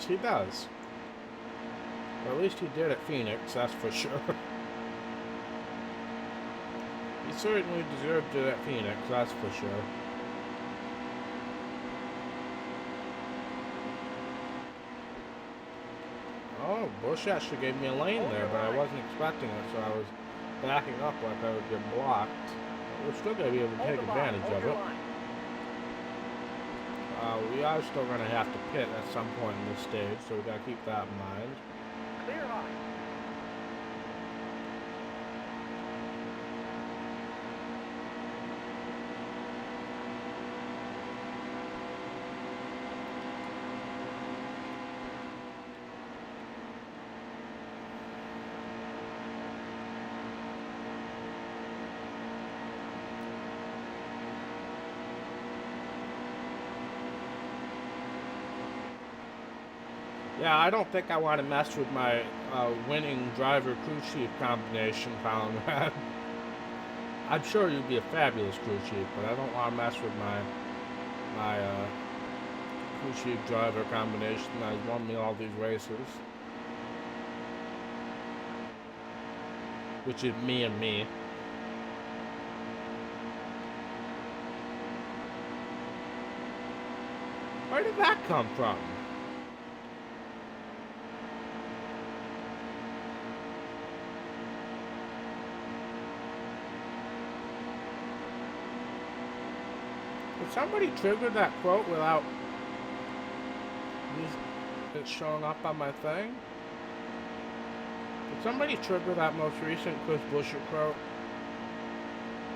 He does. Or at least he did at Phoenix, that's for sure. He certainly deserved it at Phoenix, that's for sure. Oh, Busch actually gave me a lane there, but I wasn't expecting it, so I was backing up like I would get blocked. We're still going to be able to take advantage of it. We are still going to have to pit at some point in this stage, so we got to keep that in mind. Clear high. Yeah, I don't think I want to mess with my winning driver crew chief combination, Conrad. I'm sure you'd be a fabulous crew chief, but I don't want to mess with my crew chief driver combination that has won me all these races. Which is me and me. Where did that come from? Did somebody trigger that quote without it showing up on my thing? Did somebody trigger that most recent Chris Buescher quote?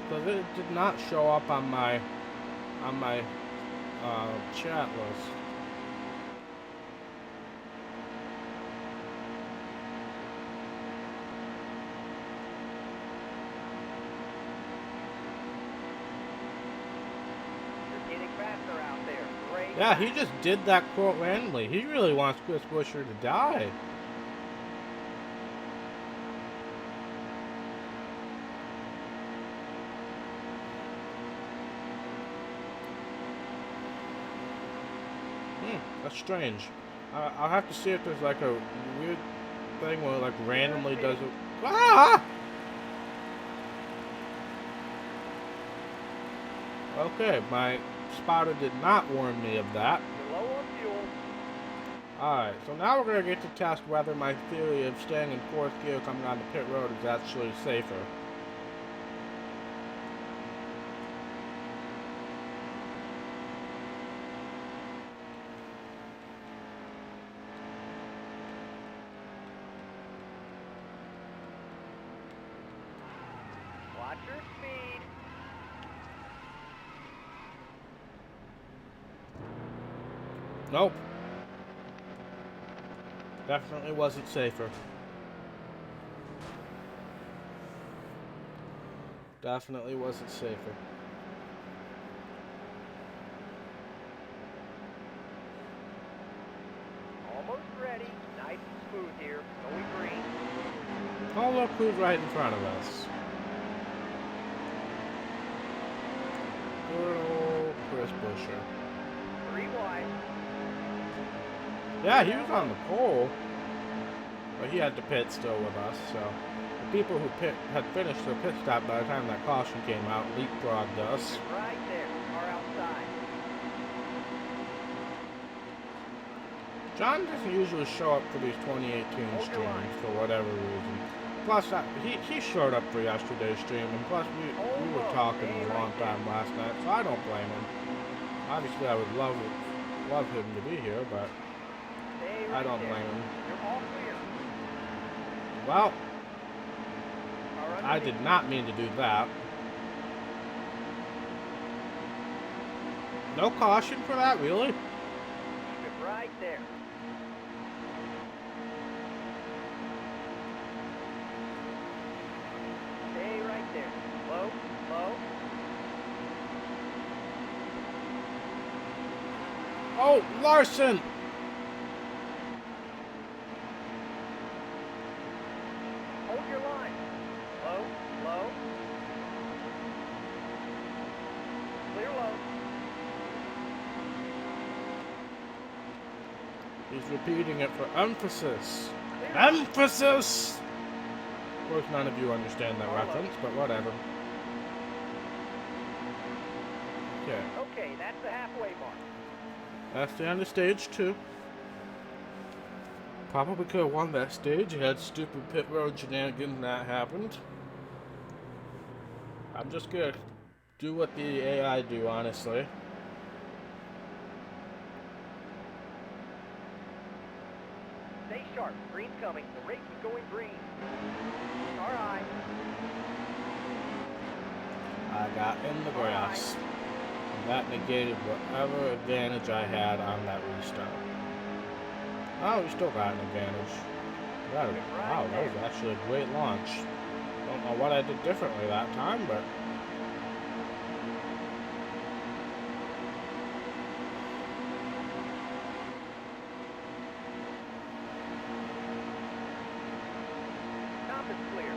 Because it did not show up on my chat list. Yeah, he just did that quote randomly. He really wants Chris Buescher to die. That's strange. I'll have to see if there's like a weird thing where it like randomly does it. Ah! Okay, my spotter did not warn me of that. You're low on fuel. Alright, so now we're going to get to test whether my theory of staying in 4th gear coming on the pit road is actually safer. Watch your speed. Nope. Definitely wasn't safer. Definitely wasn't safer. Almost ready. Nice and smooth here. Going green. Oh, look who's right in front of us. Good old Chris Buescher. 3 wide. Yeah, he was on the pole. But he had to pit still with us, so the people who had finished their pit stop by the time that caution came out leapfrogged us. Right there. Car outside. John doesn't usually show up for these 2018 streams for whatever reason. Plus, he showed up for yesterday's stream, and plus we were talking a long time last night, so I don't blame him. Obviously, I would love him to be here, but I don't blame him. You're all clear. Well, Car I underneath. did not mean to do that. No caution for that, really? Keep it right there. Stay right there. Low, low. Oh, Larson! Hold your line. Low, low. Clear low. He's repeating it for emphasis. Clear. Emphasis! Of course, none of you understand that reference, but whatever. Okay, Okay, that's the halfway mark. that's the end of stage 2. Probably could have won that stage. You had stupid pit road shenanigans that happened. I'm just gonna do what the AI do, honestly. Stay sharp. Green's coming. The race is going green. Car high. I got in the grass. And that negated whatever advantage I had on that restart. Oh, we still got an advantage. Wow, that was actually a great launch. Don't know what I did differently that time, but Top is clear.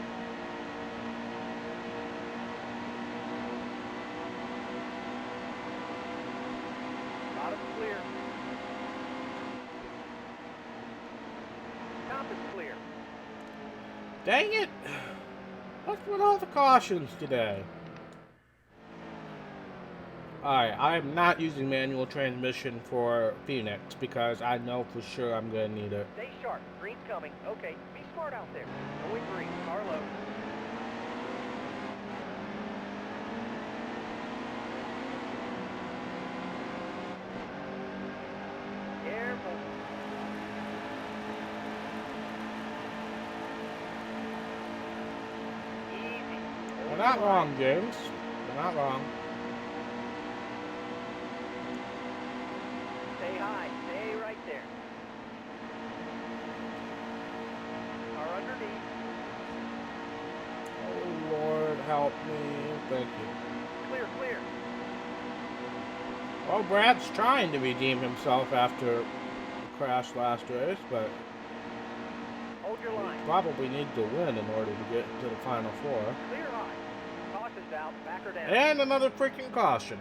Bottom's clear. Top is clear. dang it! What's with all the cautions today? Alright, I am not using manual transmission for Phoenix because I know for sure I'm gonna need it. Stay sharp. Green's coming. Okay, be smart out there. Going green. Car low. Careful. Easy. We're not wrong, James. We're not wrong. Stay high. Stay right there. Car underneath. Oh Lord, help me. Thank you. Clear, clear. Well, Brad's trying to redeem himself after the crash last race, but Hold your line. probably need to win in order to get to the final 4. Clear high. Caution's out. Back her down. And another freaking caution.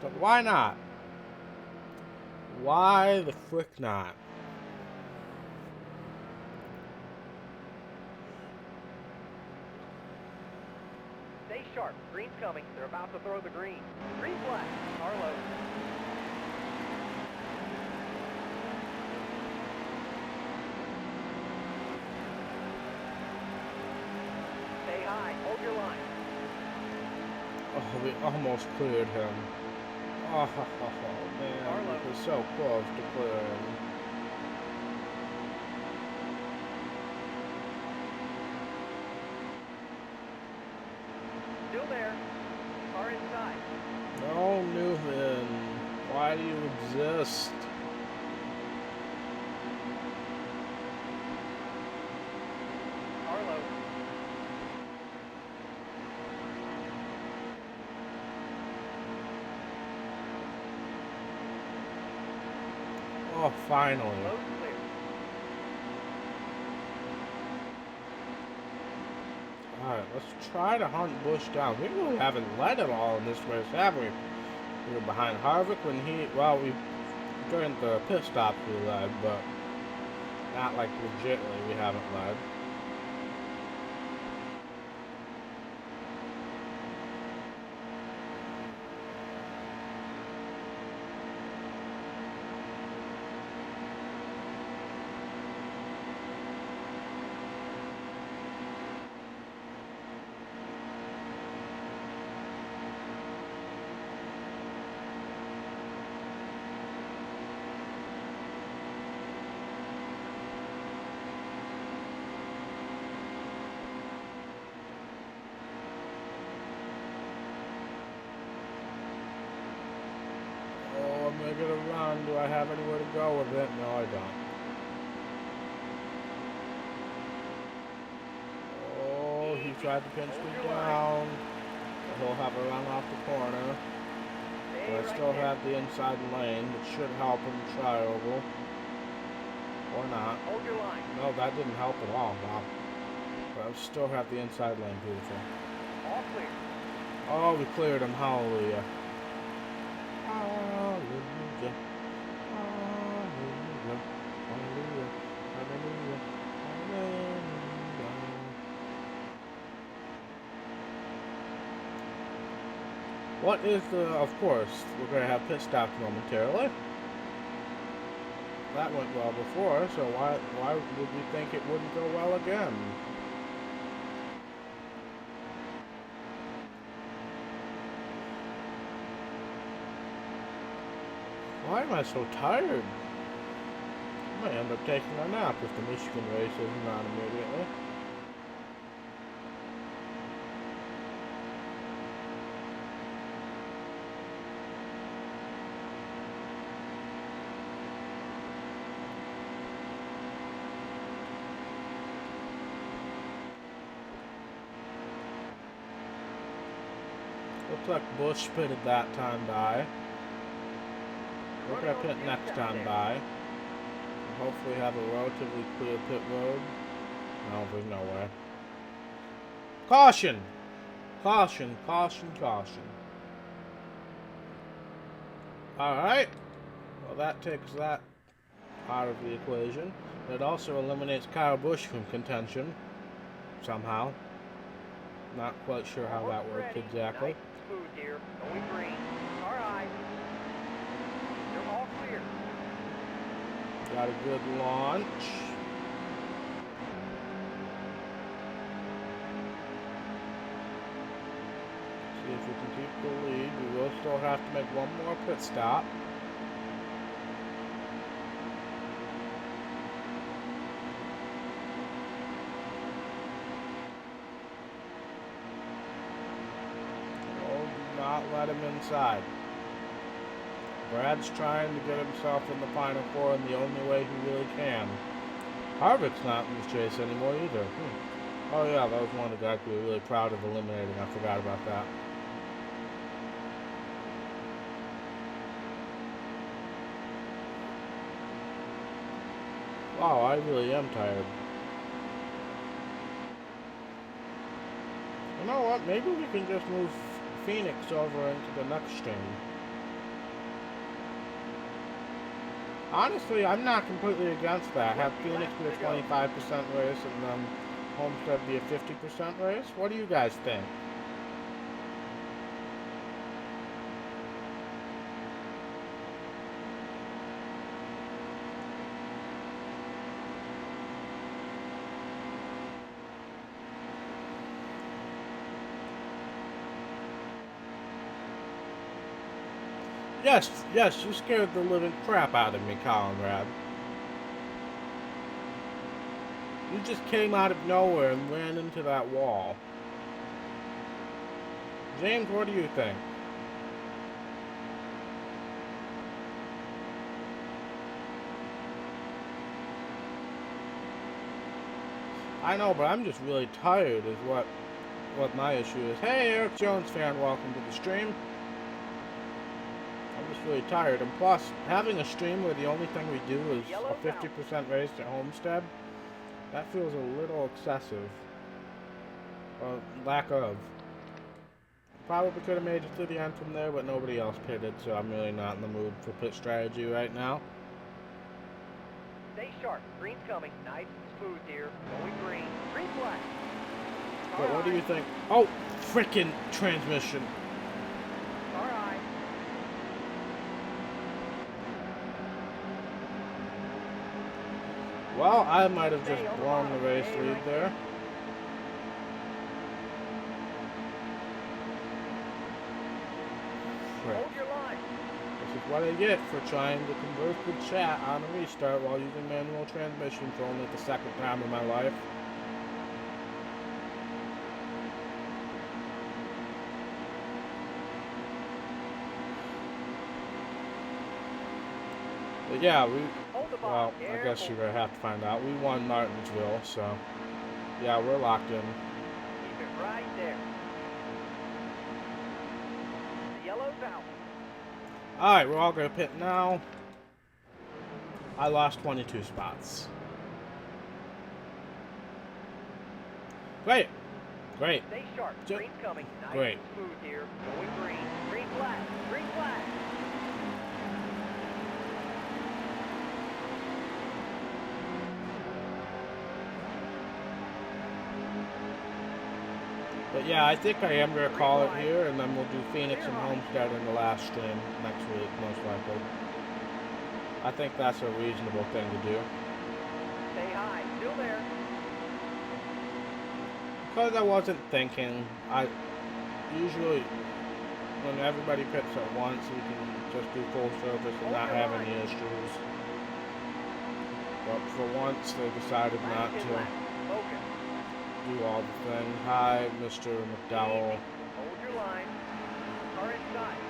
But why not? Why the frick not? Stay sharp. Green's coming. They're about to throw the green. Green flag. Carlo. Stay high. Hold your line. Oh, we almost cleared him. Oh, man, Carlo. we were so close to clearing. Still there. Car inside. No, Newman. Why do you exist? Carlo. Oh, finally. Low clear. Alright, let's try to hunt Bush down. We really haven't led at all in this race, have we? We were behind Harvick when during the pit stop we led, but not like legitimately we haven't led. Oh, I'm gonna get a run. Do I have anywhere to go with it? No, I don't. Oh, he tried to pinch me down. He'll have a run off the corner. But I still have the inside lane, which should help him try over. Or not. Hold your line. No, that didn't help at all, Bob. But I still have the inside lane, beautiful. All clear. Oh, we cleared him, hallelujah. Hallelujah. Hallelujah. Hallelujah. Hallelujah. Hallelujah. What is of course, we're going to have pit stops momentarily. That went well before, so why would we think it wouldn't go well again? Why am I so tired? I might end up taking a nap if the Michigan race isn't on immediately. Looks like Bush pitted that time by. We're going to pit next time by. And hopefully have a relatively clear pit road. No, there's no way. Caution! Caution, caution, caution. Alright. Well, that takes that out of the equation. It also eliminates Kyle Busch from contention. Somehow. Not quite sure how that worked exactly. Nice smooth here. Going green. Car high. They're all clear. Got a good launch. See if we can keep the lead. We will still have to make one more pit stop. Oh, do not let him inside. Brad's trying to get himself in the Final Four in the only way he really can. Harvick's not in this chase anymore either. Oh yeah, that was one of the guys we were really proud of eliminating. I forgot about that. Wow, I really am tired. You know what? Maybe we can just move Phoenix over into the next stream. Honestly, I'm not completely against that. Have Phoenix be a 25% race and then Homestead be a 50% race? What do you guys think? Yes, yes, you scared the living crap out of me, Conrad. You just came out of nowhere and ran into that wall. James, what do you think? I know, but I'm just really tired is what my issue is. Hey, Eric Jones fan, welcome to the stream. I'm just really tired, and plus, having a stream where the only thing we do is a 50% race at Homestead, that feels a little excessive. Lack of. Probably could have made it to the end from there, but nobody else pitted, so I'm really not in the mood for pit strategy right now. Stay sharp. Green's coming. Nice and smooth here. Going green. Green flag. But what do you think? Oh, frickin' transmission. All right. Well, I might have just blown the race lead there. Hold your line. This is what I get for trying to converse with chat on a restart while using manual transmission for only the second time in my life. But yeah, well, I guess you're going to have to find out. We won Martinsville, so yeah, we're locked in. Keep it right there. The yellow's out. Alright, we're all going to pit now. I lost 22 spots. Great. Great. Stay sharp. Green's coming. Nice Great. and smooth here. Going green. Green flag. Green flag. But yeah, I think I am going to call it here, and then we'll do Phoenix and Homestead in the last stream next week, most likely. I think that's a reasonable thing to do. Stay high. Still there. Because I wasn't thinking, I usually, when everybody pits at once, we can just do full service and not have any issues. But for once, they decided not to do all the things. Hi, Mr. McDowell. Hold your line. Car inside.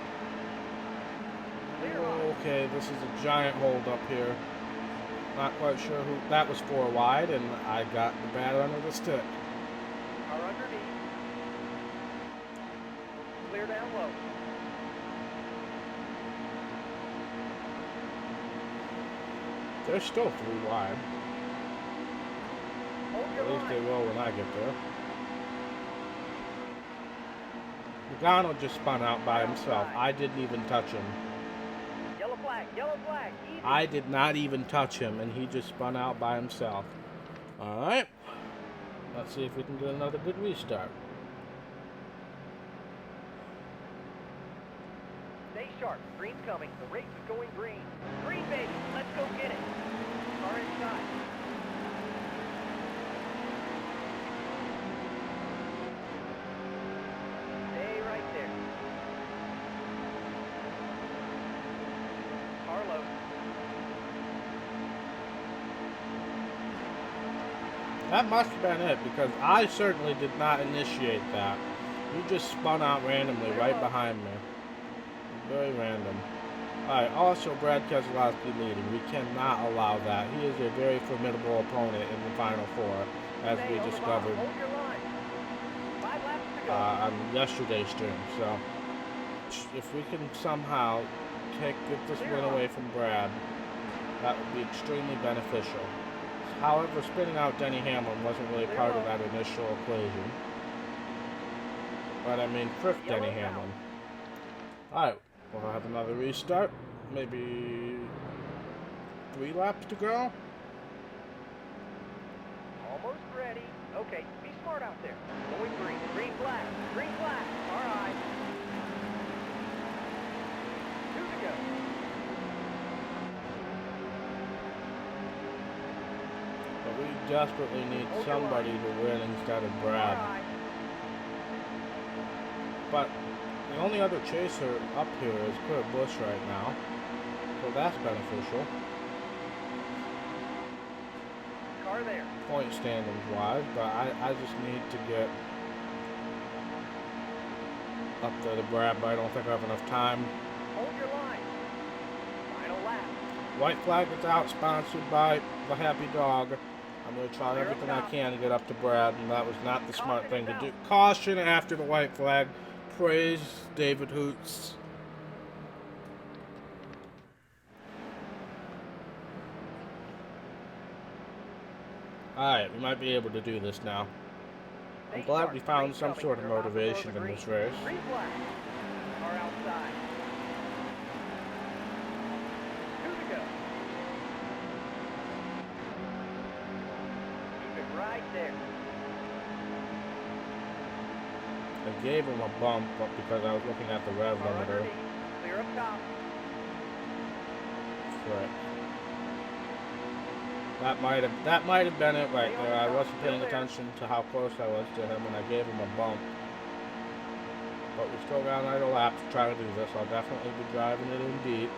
Clear on. Okay, this is a giant hold up here. Not quite sure who. That was 4 wide, and I got the bat under the stick. Car underneath. Clear down low. They're still 3 wide. Hold your At least they line. will when I get there. Logano just spun out by himself. I didn't even touch him. Yellow flag. Yellow flag. Easy. I did not even touch him, and he just spun out by himself. Alright. Let's see if we can get another good restart. Stay sharp. Green's coming. The race is going green. Green, baby. Let's go get it. Car inside. Stay right there. Car low. That must have been it, because I certainly did not initiate that. You just spun out randomly right behind me. Very random. Alright, also Brad Keselowski leading. We cannot allow that. He is a very formidable opponent in the Final Four, as we discovered Hold your line. 5 laps to go. on yesterday's stream. So, if we can somehow get this win away from Brad, that would be extremely beneficial. However, spinning out Denny Hamlin wasn't really part of that initial equation. But I mean, frick Denny Hamlin. Alright, we'll have another restart. Maybe 3 laps to go. Almost ready. Okay, be smart out there. Going green. Green flag. Green flag. All right. 2 to go. But we desperately need Hold your somebody line. to win instead of All Brad. right. But the only other chaser up here is Kurt Busch right now. So that's beneficial. Car there. Point standings wise, but I just need to get up there to Brad, but I don't think I have enough time. Hold your line. Final lap. White flag is out, sponsored by the Happy Dog. I'm going to try Clear up everything I top. can to get up to Brad, and that was not the smart Caution thing is to out. do. Caution after the white flag. Praise David Hoots. Alright, we might be able to do this now. I'm Stay glad sharp. we found Green some coming. sort of You're about to blow motivation the in green. this race. Green flag. Car outside. 2 to go. Keep it right there. I gave him a bump but because I was looking at the rev Car limiter. underneath. Clear up top. Right. That might have been it right Stay on there. the I top. wasn't Still paying there. attention to how close I was to him, and I gave him a bump. But we still got another lap to try to do this. I'll definitely be driving it in deep.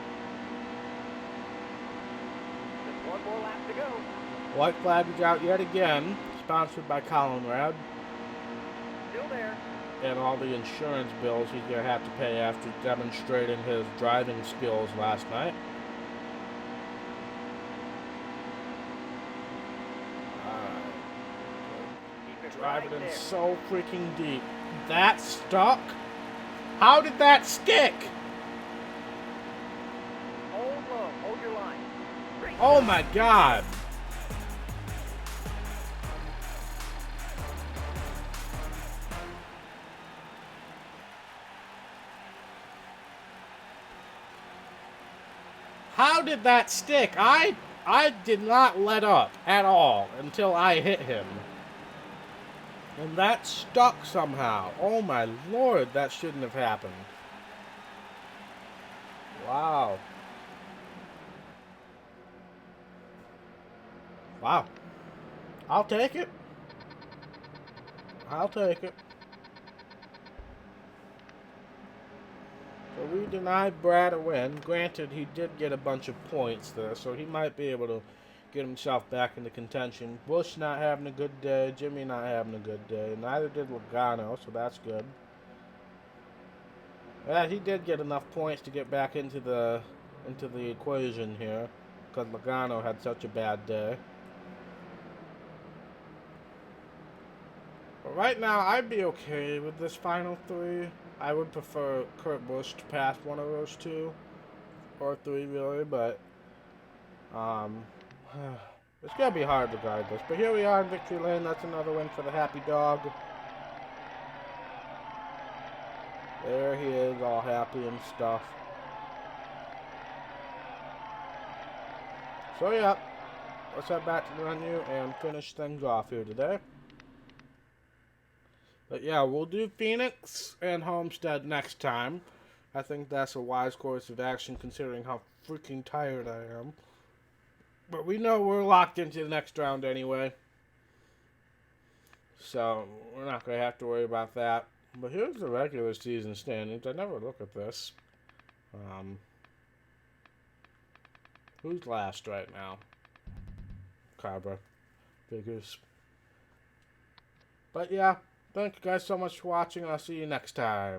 Just 1 more lap to go. White flag is out yet again, sponsored by Collinrad, Still there. and all the insurance bills he's gonna have to pay after demonstrating his driving skills last night. Keep it Driving right in there. so freaking deep. That stuck? How did that stick? Hold low. Hold your line. Green Oh flag. my god. How did that stick? I did not let up at all until I hit him. And that stuck somehow. Oh my lord, that shouldn't have happened. Wow. Wow. I'll take it. I'll take it. So we denied Brad a win. Granted, he did get a bunch of points there, so he might be able to get himself back into contention. Bush not having a good day. Jimmy not having a good day. Neither did Logano, so that's good. Yeah, he did get enough points to get back into the equation here, because Logano had such a bad day. But right now, I'd be okay with this final 3. I would prefer Kurt Busch to pass one of those 2 or 3, really, but it's gonna be hard regardless. But here we are in victory lane. That's another win for the Happy Dog. There he is, all happy and stuff. So yeah, let's head back to the menu and finish things off here today. But yeah, we'll do Phoenix and Homestead next time. I think that's a wise course of action considering how freaking tired I am. But we know we're locked into the next round anyway. So we're not going to have to worry about that. But here's the regular season standings. I never look at this. Who's last right now? Cabra. Figures. But yeah. Thank you guys so much for watching, and I'll see you next time.